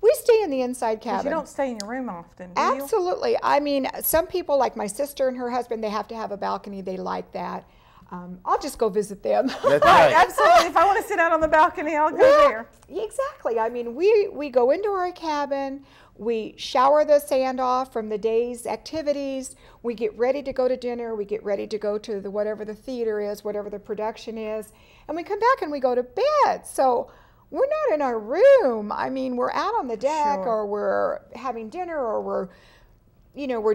We stay in the inside cabin. You don't stay in your room often, do you? Absolutely. I mean, some people, like my sister and her husband, they have to have a balcony. They like that. I'll just go visit them. That's right. Absolutely. If I want to sit out on the balcony, I'll go there. Exactly. I mean, we go into our cabin. We shower the sand off from the day's activities. We get ready to go to dinner. We get ready to go to whatever the theater is, whatever the production is. And we come back and we go to bed. So we're not in our room. I mean, we're out on the deck, or we're having dinner, or we're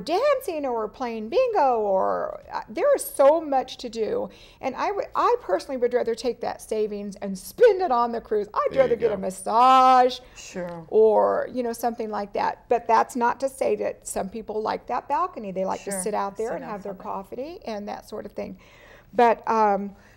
dancing, or we're playing bingo, or there is so much to do. And I personally would rather take that savings and spend it on the cruise. I'd rather get a massage, or something like that. But that's not to say that some people like that balcony. They like to sit out there and have their coffee and that sort of thing. But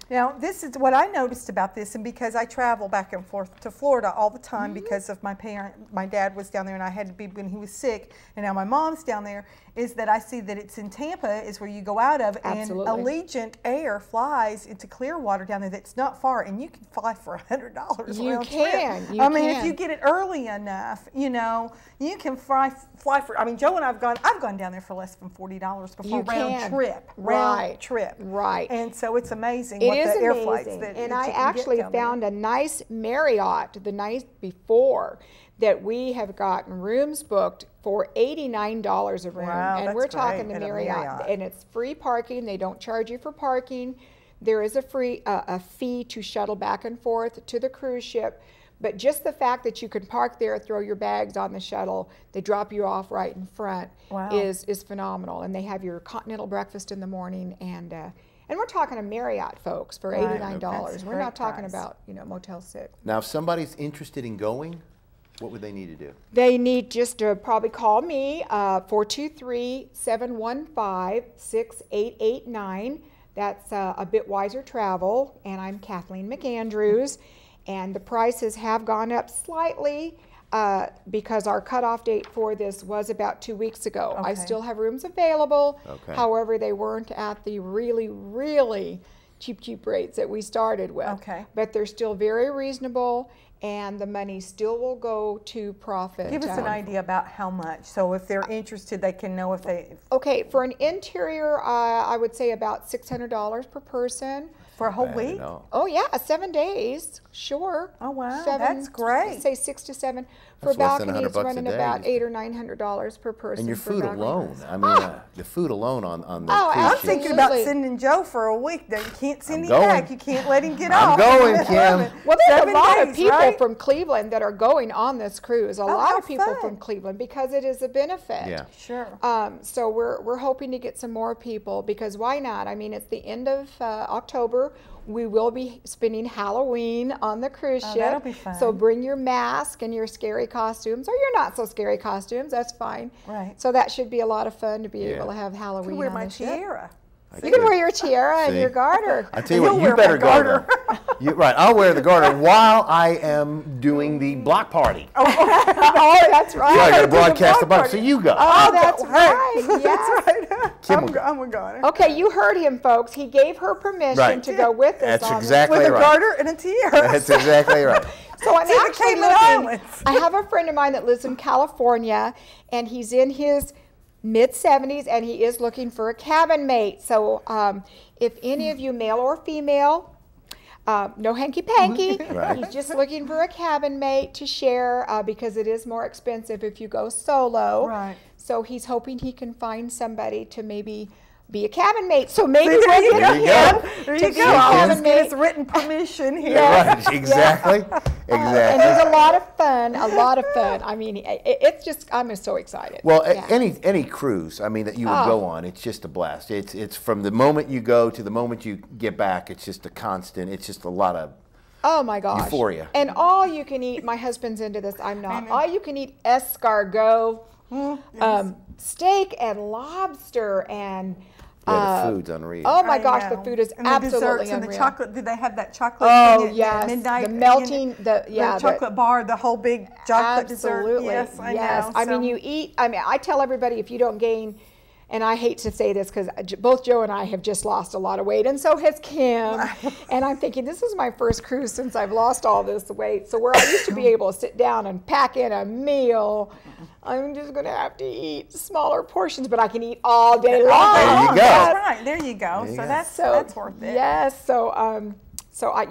now, this is what I noticed about this, and because I travel back and forth to Florida all the time because of my dad was down there and I had to be when he was sick, and now my mom's down there, is that I see that it's in Tampa is where you go out of, and Allegiant Air flies into Clearwater down there that's not far, and you can fly for $100 round trip. I mean, if you get it early enough, you can fly for, I mean, Joe and I've gone down there for less than $40 before round trip. Right. And so it's amazing what the air flights that and I actually found a nice Marriott the night before that we have gotten rooms booked for $89 a room. Wow, and we're talking the Marriott. And it's free parking. They don't charge you for parking. There is a fee to shuttle back and forth to the cruise ship. But just the fact that you can park there, throw your bags on the shuttle, they drop you off right in front is phenomenal. And they have your continental breakfast in the morning, and we're talking to Marriott folks for $89. We're not talking about Motel 6. Now, if somebody's interested in going, what would they need to do? They need just to probably call me 423-715-6889. That's A Bit Wiser Travel, and I'm Kathleen McAndrews. And the prices have gone up slightly because our cutoff date for this was about 2 weeks ago. I still have rooms available. However, they weren't at the really, really cheap rates that we started with. But they're still very reasonable, and the money still will go to profit. Give us an idea about how much. So if they're interested, they can know if they... Okay, for an interior, I would say about $600 per person. For a whole week? Oh yeah, 7 days, sure. Oh wow, that's great. Say 6 to 7. For That's less than balcony, it's $100 a running day. about $800 or $900 per person. And your for food balcony. alone. I mean, the food alone on the Oh, cruise I'm ship. thinking about sending Joe for a week. Now, you can't send I'm him going. back. You can't let him get I'm off. going, Kim. Well, there's 7 a lot of days, people right? from Cleveland that are going on this cruise. A lot how of people fun. from Cleveland because it is a benefit. Yeah. Sure. So we're hoping to get some more people because why not? I mean, it's the end of October. We will be spending Halloween on the cruise ship. that'll be fun. So bring your mask and your scary costumes, or your not so scary costumes. That's fine. Right. So that should be a lot of fun to be Yeah. able to have I Halloween could wear on my the ship. tiara. You can wear your tiara and See? your garter. I tell you what, You'll you wear better my go garter. there. Right, I'll wear the garter while I am doing the block party. Oh, that's right. Yeah, I got to do the broadcast the block block, so party. you go. Oh, that's Hey, right. Yes. That's right. Kim will- I'm a goner. Okay, you heard him, folks. He gave her permission Right. to go with us. That's on exactly With a right. garter and a tiara. That's exactly right. this. So I'm See the actually Cayman looking. Islands. I have a friend of mine that lives in California, and he's in his mid-70s, and he is looking for a cabin mate. So if any of you, male or female, no hanky-panky. Right. He's just looking for a cabin mate to share because it is more expensive if you go solo. Right. So he's hoping he can find somebody to maybe be a cabin mate. So maybe There we'll you get go. him There to you be go. a I'll cabin just get mate. his written permission here. Yeah. Right, exactly. And Exactly. he's a lot of fun, a lot of fun. I mean, it's just, I'm just so excited. Well, Yeah. any cruise, I mean, that you would go on, it's just a blast. It's from the moment you go to the moment you get back. It's just a constant. It's just a lot of Oh my gosh. euphoria. And all you can eat, my husband's into this, I'm not. All you can eat escargot, steak and lobster and Yeah, the food's unreal. oh my I gosh, know. the food is and the absolutely desserts unreal. and the chocolate. Did they have that chocolate Oh thing at yes, midnight? the melting, the chocolate bar, the whole big chocolate dessert. Absolutely. Yes, I yes. know. I mean, So- you eat. I mean, I tell everybody if you don't gain, and I hate to say this because both Joe and I have just lost a lot of weight, and so has Kim. And I'm thinking this is my first cruise since I've lost all this weight. So where I used to be able to sit down and pack in a meal, I'm just going to have to eat smaller portions, but I can eat all day long. There you go. That's right. There you go. There you So go. that's worth it. Yes. So I,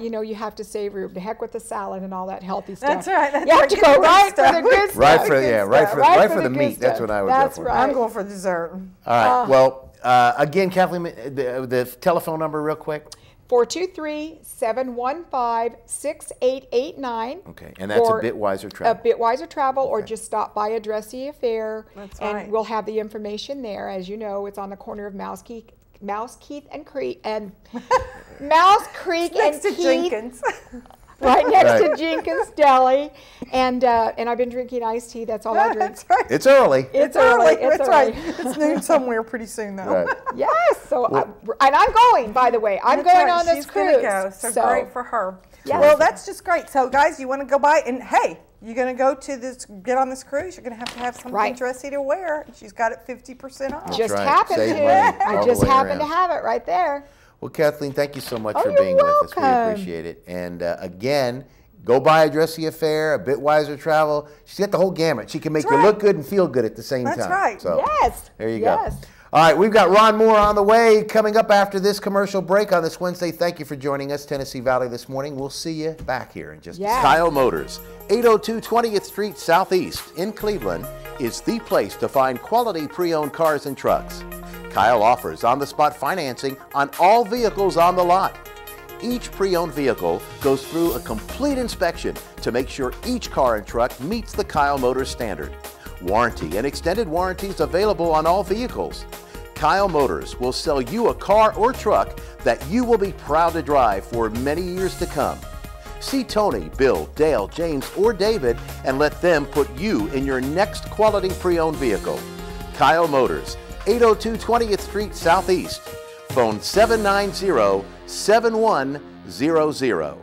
you have to savor the heck with the salad and all that healthy stuff. That's right. That's you have right. to Get go the right good for the good stuff. Right for Good yeah, right stuff. for the good meat. That's stuff. what I would That's go for. right. I'm going for dessert. All right. Well, again, Kathleen, the telephone number, real quick. 423-715-6889. Okay, and that's Or a Bitwiser A Travel. Bitwiser Travel, or just stop by Addressee Fair. That's and right. we'll have the information there. As you know, it's on the corner of Mouse Creek and Creek and Mouse Creek Next and to Keith, Jenkins. right next Right. to Jenkins Deli. And I've been drinking iced tea. That's all I drink. That's right. It's early. It's early. It's That's early. right. It's noon somewhere pretty soon, though. Right. Yes. So, and I'm going. By the way, I'm That's going right. on this She's cruise. gonna go. So great for her. Yes. Well, that's just great. So, guys, you want to go by and hey, you're going to go to this, get on this cruise. You're going to have something Right. dressy to wear. She's got it 50% off. Just right. happened Save to. money I all the just way happened to around. have it right there. Well, Kathleen, thank you so much Oh, for you're being with us. We welcome. appreciate it. And again, go by Addressee Fair, a Bitwiser Travel. She's got the whole gamut. She can make That's you right. look good and feel good at the same That's time. right. So Yes. there you Yes. go. All right, we've got Ron Moore on the way coming up after this commercial break on this Wednesday. Thank you for joining us, Tennessee Valley, this morning. We'll see you back here in just a Yes. second. Kyle Motors, 802 20th Street Southeast in Cleveland, is the place to find quality pre-owned cars and trucks. Kyle offers on-the-spot financing on all vehicles on the lot. Each pre-owned vehicle goes through a complete inspection to make sure each car and truck meets the Kyle Motors standard. Warranty and extended warranties available on all vehicles. Kyle Motors will sell you a car or truck that you will be proud to drive for many years to come. See Tony, Bill, Dale, James, or David and let them put you in your next quality pre-owned vehicle. Kyle Motors, 802 20th Street Southeast. Phone 790-7100.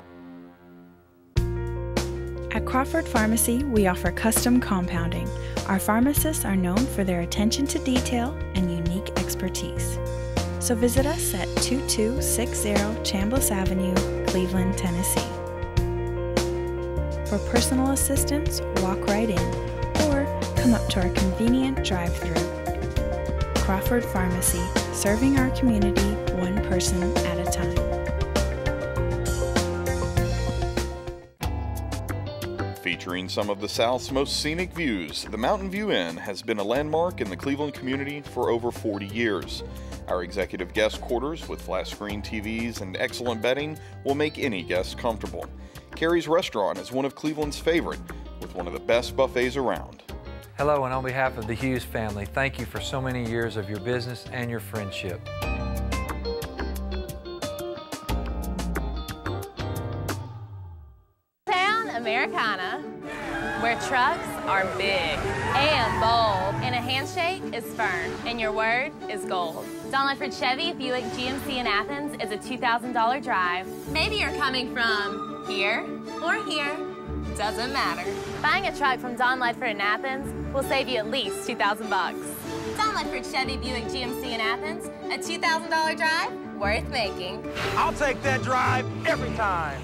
At Crawford Pharmacy, we offer custom compounding. Our pharmacists are known for their attention to detail and unique expertise. So visit us at 2260 Chambliss Avenue, Cleveland, Tennessee. For personal assistance, walk right in or come up to our convenient drive-thru. Crawford Pharmacy, serving our community one person at a time. Featuring some of the South's most scenic views, the Mountain View Inn has been a landmark in the Cleveland community for over 40 years. Our executive guest quarters with flat screen TVs and excellent bedding will make any guest comfortable. Carrie's Restaurant is one of Cleveland's favorite, with one of the best buffets around. Hello, and on behalf of the Hughes family, thank you for so many years of your business and your friendship. Americana, where trucks are big and bold, and a handshake is firm, and your word is gold. Don Ledford Chevy Buick GMC in Athens is a $2,000 drive. Maybe you're coming from here or here, doesn't matter. Buying a truck from Don Ledford in Athens will save you at least $2,000 bucks. Don Ledford Chevy Buick GMC in Athens, a $2,000 drive worth making. I'll take that drive every time.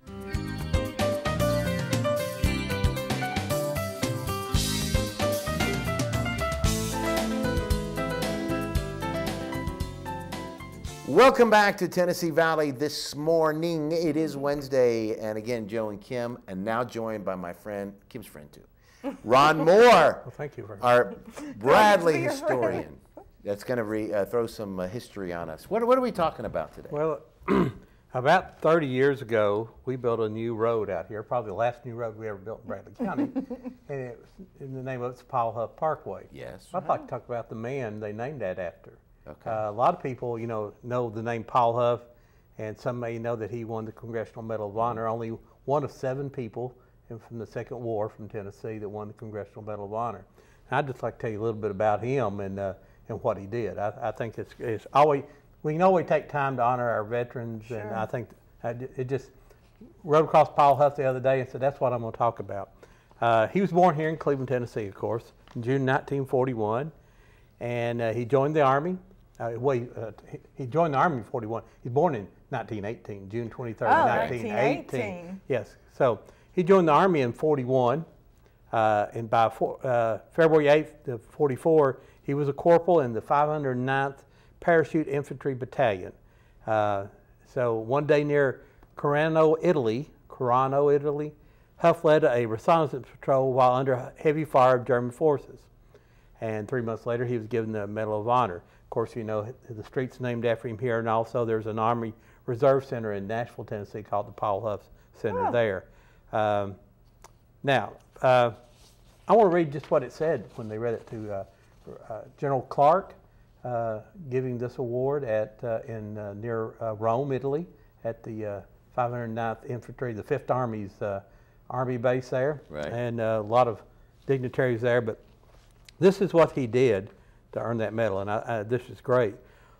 Welcome back to Tennessee Valley this morning. It is Wednesday, and again, Joe and Kim, and now joined by my friend, Kim's friend too, Ron Moore. Well, thank you very much. Our Bradley historian that's going to throw some history on us. What are we talking about today? Well, about 30 years ago, we built a new road out here, probably the last new road we ever built in Bradley County, and it was, in the name of it's Palo Parkway. Yes. I'd like to talk about the man they named that after. Okay. A lot of people, know the name Paul Huff, and some may know that he won the Congressional Medal of Honor. Only one of 7 people from the Second War from Tennessee that won the Congressional Medal of Honor. And I'd just like to tell you a little bit about him and what he did. I think it's always, we can always take time to honor our veterans, sure. And I think it just rode across Paul Huff the other day and said, that's what I'm going to talk about. He was born here in Cleveland, Tennessee, of course, in June 1941, and he joined the Army. He joined the Army in 41. He was born in 1918, June 23rd, 1918. Yes, so he joined the Army in 41, and by February 8th of 44, he was a corporal in the 509th Parachute Infantry Battalion. So one day near Carano, Italy, Huff led a reconnaissance patrol while under heavy fire of German forces. And 3 months later, he was given the Medal of Honor. Of course, the street's named after him here, and also there's an Army Reserve Center in Nashville, Tennessee called the Paul Huff Center there. Now, I want to read just what it said when they read it to General Clark, giving this award near Rome, Italy, at the 509th Infantry, the 5th Army's Army base there, right. And a lot of dignitaries there. But this is what he did to earn that medal, and this is great.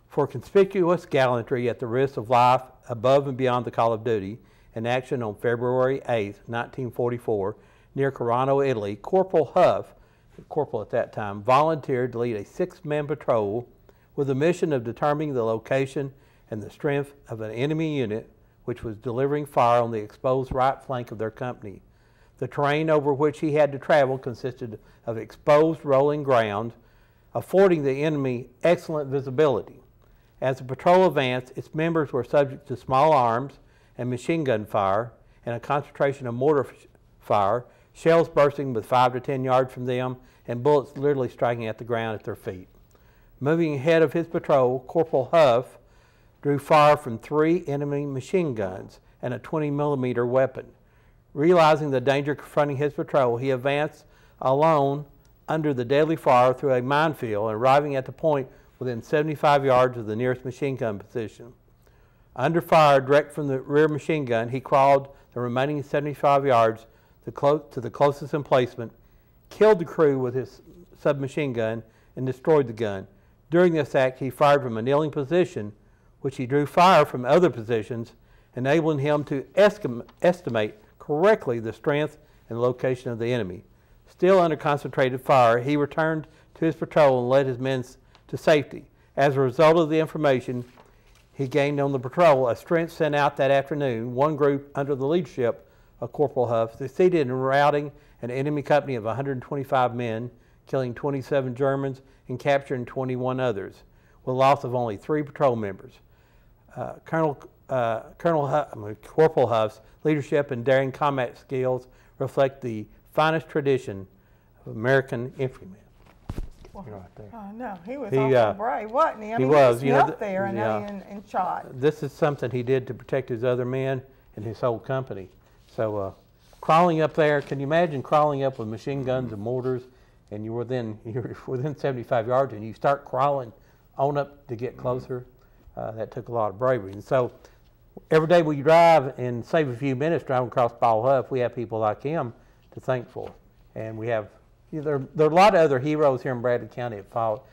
For conspicuous gallantry at the risk of life above and beyond the call of duty, in action on February 8th, 1944, near Carano, Italy, Corporal Huff, corporal at that time, volunteered to lead a 6-man patrol with the mission of determining the location and the strength of an enemy unit which was delivering fire on the exposed right flank of their company. The terrain over which he had to travel consisted of exposed rolling ground, affording the enemy excellent visibility. As the patrol advanced, its members were subject to small arms and machine gun fire and a concentration of mortar fire, shells bursting with 5 to 10 yards from them, and bullets literally striking at the ground at their feet. Moving ahead of his patrol, Corporal Huff drew fire from 3 enemy machine guns and a 20-millimeter weapon. Realizing the danger confronting his patrol, he advanced alone under the deadly fire through a minefield, and arriving at the point within 75 yards of the nearest machine gun position. Under fire direct from the rear machine gun, he crawled the remaining 75 yards to the closest emplacement, killed the crew with his submachine gun, and destroyed the gun. During this act, he fired from a kneeling position, which he drew fire from other positions, enabling him to estimate correctly the strength and location of the enemy. Still under concentrated fire, he returned to his patrol and led his men to safety. As a result of the information he gained on the patrol, a strength sent out that afternoon, one group under the leadership of Corporal Huff succeeded in routing an enemy company of 125 men, killing 27 Germans and capturing 21 others, with loss of only 3 patrol members. Corporal Huff's leadership and daring combat skills reflect the finest tradition of American infantrymen. Well, right there. Oh no, he was awful brave, wasn't he? I mean, he was. He knelt there and and shot. This is something he did to protect his other men and his whole company. So crawling up there, can you imagine crawling up with machine guns and mortars, and you're within 75 yards, and you start crawling on up to get closer? That took a lot of bravery. And so every day we drive and save a few minutes driving across Ball Huff, we have people like him to thank for. And we have, there are a lot of other heroes here in Bradley County that fought.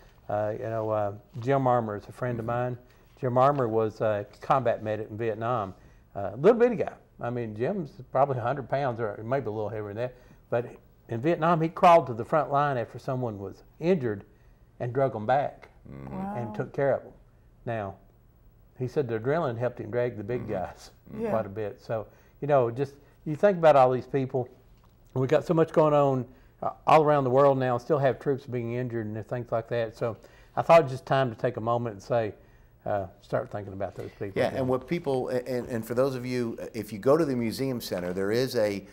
Jim Armour is a friend of mine. Jim Armour was a combat medic in Vietnam. Little bitty guy. I mean, Jim's probably 100 pounds, or maybe a little heavier than that. But in Vietnam, he crawled to the front line after someone was injured and drug them back and took care of them. Now, he said the adrenaline helped him drag the big guys quite a bit. So, just you think about all these people. We've got so much going on all around the world now, still have troops being injured and things like that. So I thought it was just time to take a moment and say, start thinking about those people. Yeah, and what people, and for those of you, if you go to the museum center, there is an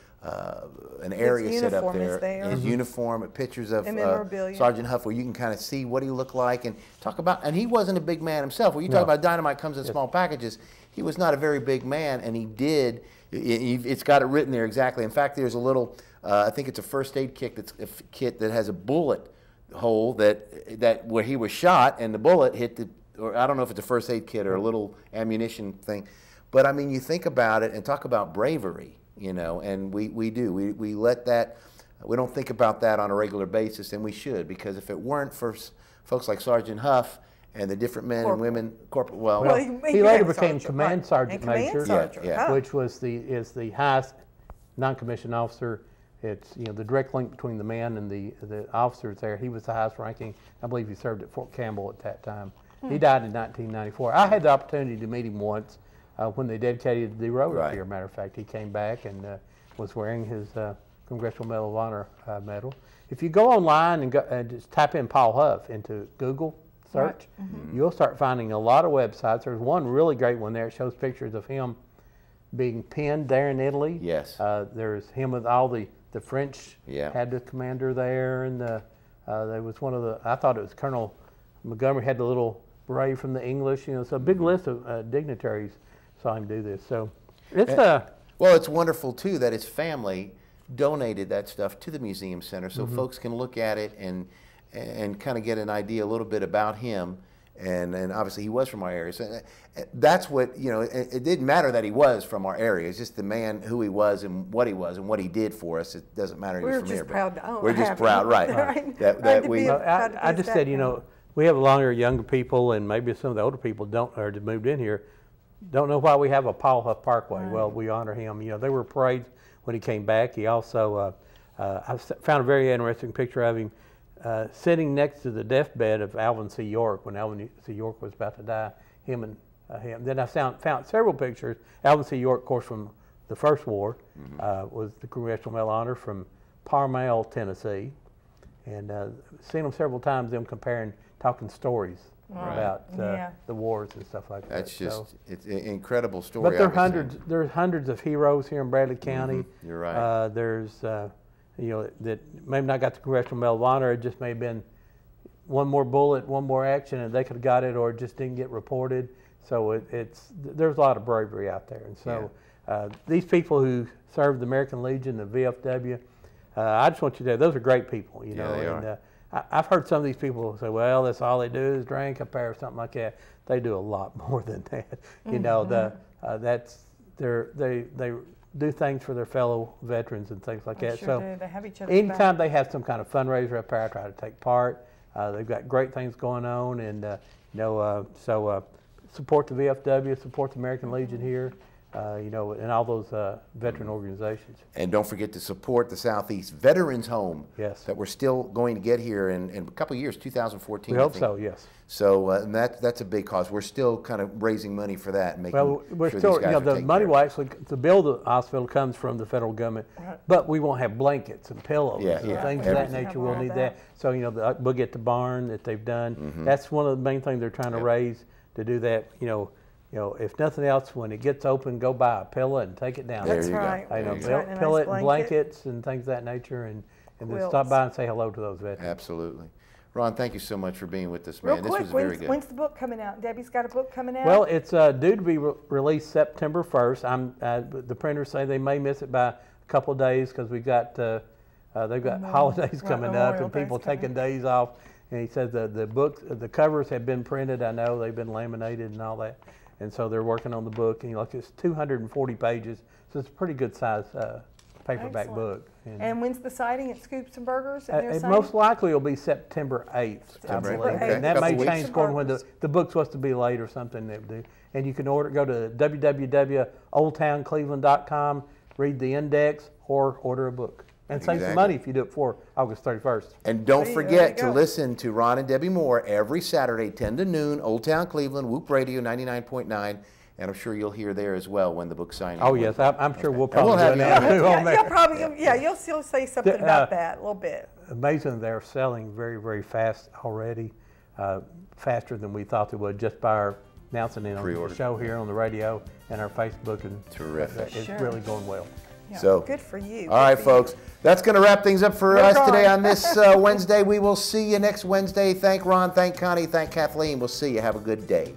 area set up there. His uniform, pictures of Sergeant Huff, where you can kind of see what he looked like and talk about. And he wasn't a big man himself. When you talk about dynamite comes in small packages, he was not a very big man, and he did. It's got it written there exactly. In fact, there's a little, I think it's a first aid kit that has a bullet hole that where he was shot, and the bullet hit the. Or I don't know if it's a first aid kit or a little ammunition thing, but I mean, you think about it and talk about bravery, and we do. We let that, we don't think about that on a regular basis, and we should, because if it weren't for folks like Sergeant Huff and the different men and women, he later became Command Sergeant Major, yeah. which is the highest non-commissioned officer. It's the direct link between the man and the officers there. He was the highest ranking. I believe he served at Fort Campbell at that time. He died in 1994. I had the opportunity to meet him once when they dedicated the road up here. Matter of fact, he came back and was wearing his Congressional Medal of Honor medal. If you go online and just type in Paul Huff into Google search, you'll start finding a lot of websites. There's one really great one there. It shows pictures of him being pinned there in Italy. Yes. There's him with all the French had the commander there, and there was one of the, I thought it was Colonel Montgomery had the little beret from the English, so a big list of dignitaries saw him do this. So it's well, it's wonderful too that his family donated that stuff to the museum center, so folks can look at it and kind of get an idea a little bit about him. And obviously he was from our area. So that's what, it didn't matter that he was from our area. It's just the man, who he was and what he did for us. It doesn't matter he was from here. We're just proud, right. I just said, we have a lot of younger people, and maybe some of the older people that moved in here don't know why we have a Paul Huff Parkway. Right. Well, we honor him. There were parades when he came back. He also, I found a very interesting picture of him sitting next to the deathbed of Alvin C. York when Alvin C. York was about to die. Him. Then I found several pictures. Alvin C. York, of course, from the First War, was the Congressional Medal of Honor from Parmale, Tennessee, and seen him several times. Them talking stories about the wars and stuff like that. That's just it's an incredible story. But there's hundreds of heroes here in Bradley County. You're right. There's that maybe not got the Congressional Medal of Honor. It just may have been one more bullet, one more action, and they could have got it, or it just didn't get reported. So there's a lot of bravery out there. And so these people who served the American Legion, the VFW, I just want you to know those are great people. They are. I've heard some of these people say, well, that's all they do is drink up there or something like that. They do a lot more than that. They do things for their fellow veterans and things like that. Sure do. They have each other's anytime they have some kind of fundraiser up there, I try to take part. They've got great things going on, and so support the VFW, support the American Legion here. And all those veteran organizations. And don't forget to support the Southeast Veterans Home that we're still going to get here in a couple of years, 2014. We hope so, yes. So and that's a big cause. We're still kind of raising money for that and making we're sure still, these guys the money will actually, to build the hospital comes from the federal government, but we won't have blankets and pillows and things of that nature. We'll need that. So, we'll get the barn that they've done. That's one of the main things they're trying to raise to do that, you know, if nothing else, when it gets open, go buy a pillow and take it down. That's right. You know, pillow it and blankets and things of that nature, and then stop by and say hello to those veterans. Absolutely. Ron, thank you so much for being with us, man. Real quick, this was very good. When's the book coming out? Debbie's got a book coming out? Well, it's due to be released September 1st. The printers say they may miss it by a couple of days because we've got they've got holidays coming up and people taking days off. And he said the covers have been printed. I know they've been laminated and all that, and so they're working on the book. And look, it's 240 pages, so it's a pretty good size paperback book. And when's the sighting at Scoops and Burgers? It most likely will be September 8th, I believe. Okay. And that may change according when the book's supposed to be late or something. And you can go to www.oldtowncleveland.com, read the index, or order a book. And save some money if you do it before August 31st. And don't forget to listen to Ron and Debbie Moore every Saturday, 10 to noon, Old Town Cleveland, Whoop Radio 99.9. And I'm sure you'll hear there as well when the book signing. Oh, yes. I'm sure we'll probably have you'll say something about that a little bit. Amazing, they're selling very, very fast already, faster than we thought they would just by our announcing it on the show here on the radio and our Facebook. And terrific. It's really going well. Yeah, so good for you. All right, folks. That's going to wrap things up for us today on this Wednesday. We will see you next Wednesday. Thank Ron. Thank Connie. Thank Kathleen. We'll see you. Have a good day.